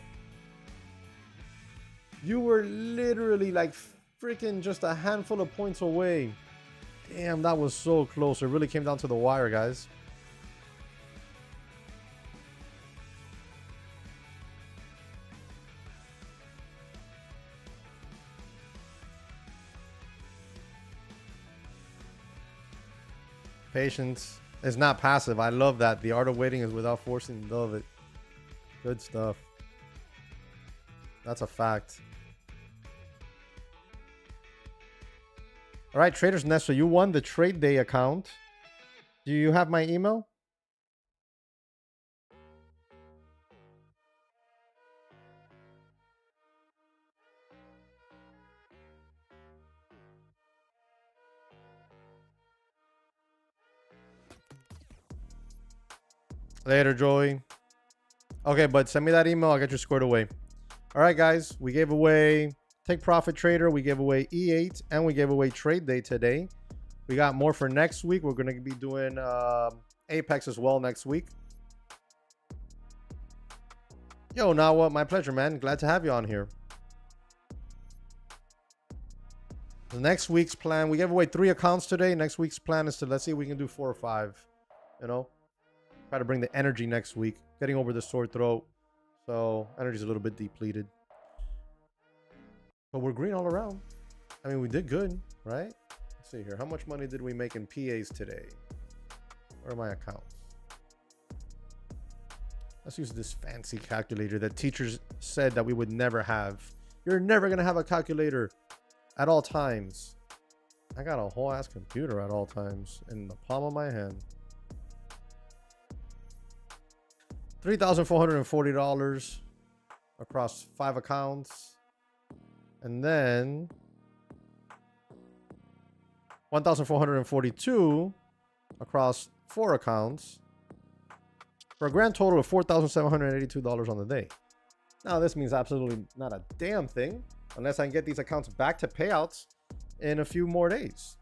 Speaker 2: You were literally like freaking just a handful of points away. Damn, that was so close. It really came down to the wire, guys. Patience is not passive. I love that. The art of waiting is without forcing. Love it. Good stuff. That's a fact. All right, Trader's Nest. So you won the Trade Day account. Do you have my email? Later, Joey. Okay, but send me that email. I'll get you squared away. All right, guys. We gave away Take Profit Trader. We gave away E8. And we gave away Trade Day today. We got more for next week. We're going to be doing Apex as well next week. Yo, Nawa, my pleasure, man. Glad to have you on here. The next week's plan, we gave away 3 accounts today. Next week's plan is to, let's see if we can do 4 or 5. You know? Try to bring the energy next week. Getting over the sore throat. So, energy's a little bit depleted. But we're green all around. I mean, we did good, right? Let's see here. How much money did we make in PAs today? Where are my accounts? Let's use this fancy calculator that teachers said that we would never have. You're never going to have a calculator at all times. I got a whole ass computer at all times in the palm of my hand. $3,440 across 5 accounts. And then $1,442 across 4 accounts for a grand total of $4,782 on the day. Now, this means absolutely not a damn thing unless I can get these accounts back to payouts in a few more days.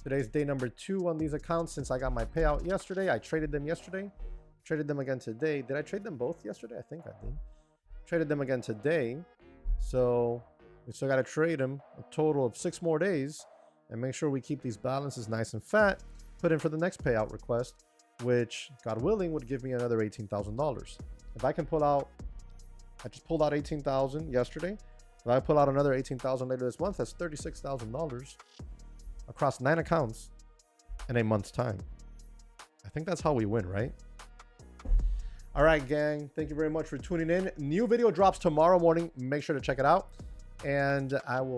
Speaker 2: Today's day number 2 on these accounts since I got my payout yesterday. I traded them yesterday. Traded them again today. Did I trade them both yesterday? I think I did. Traded them again today. So we still got to trade them a total of 6 more days and make sure we keep these balances nice and fat. Put in for the next payout request, which, God willing, would give me another $18,000. If I can pull out, I just pulled out $18,000 yesterday. If I pull out another $18,000 later this month, that's $36,000 across 9 accounts in a month's time. I think that's how we win, right? All right, gang. Thank you very much for tuning in. New video drops tomorrow morning. Make sure to check it out. And I will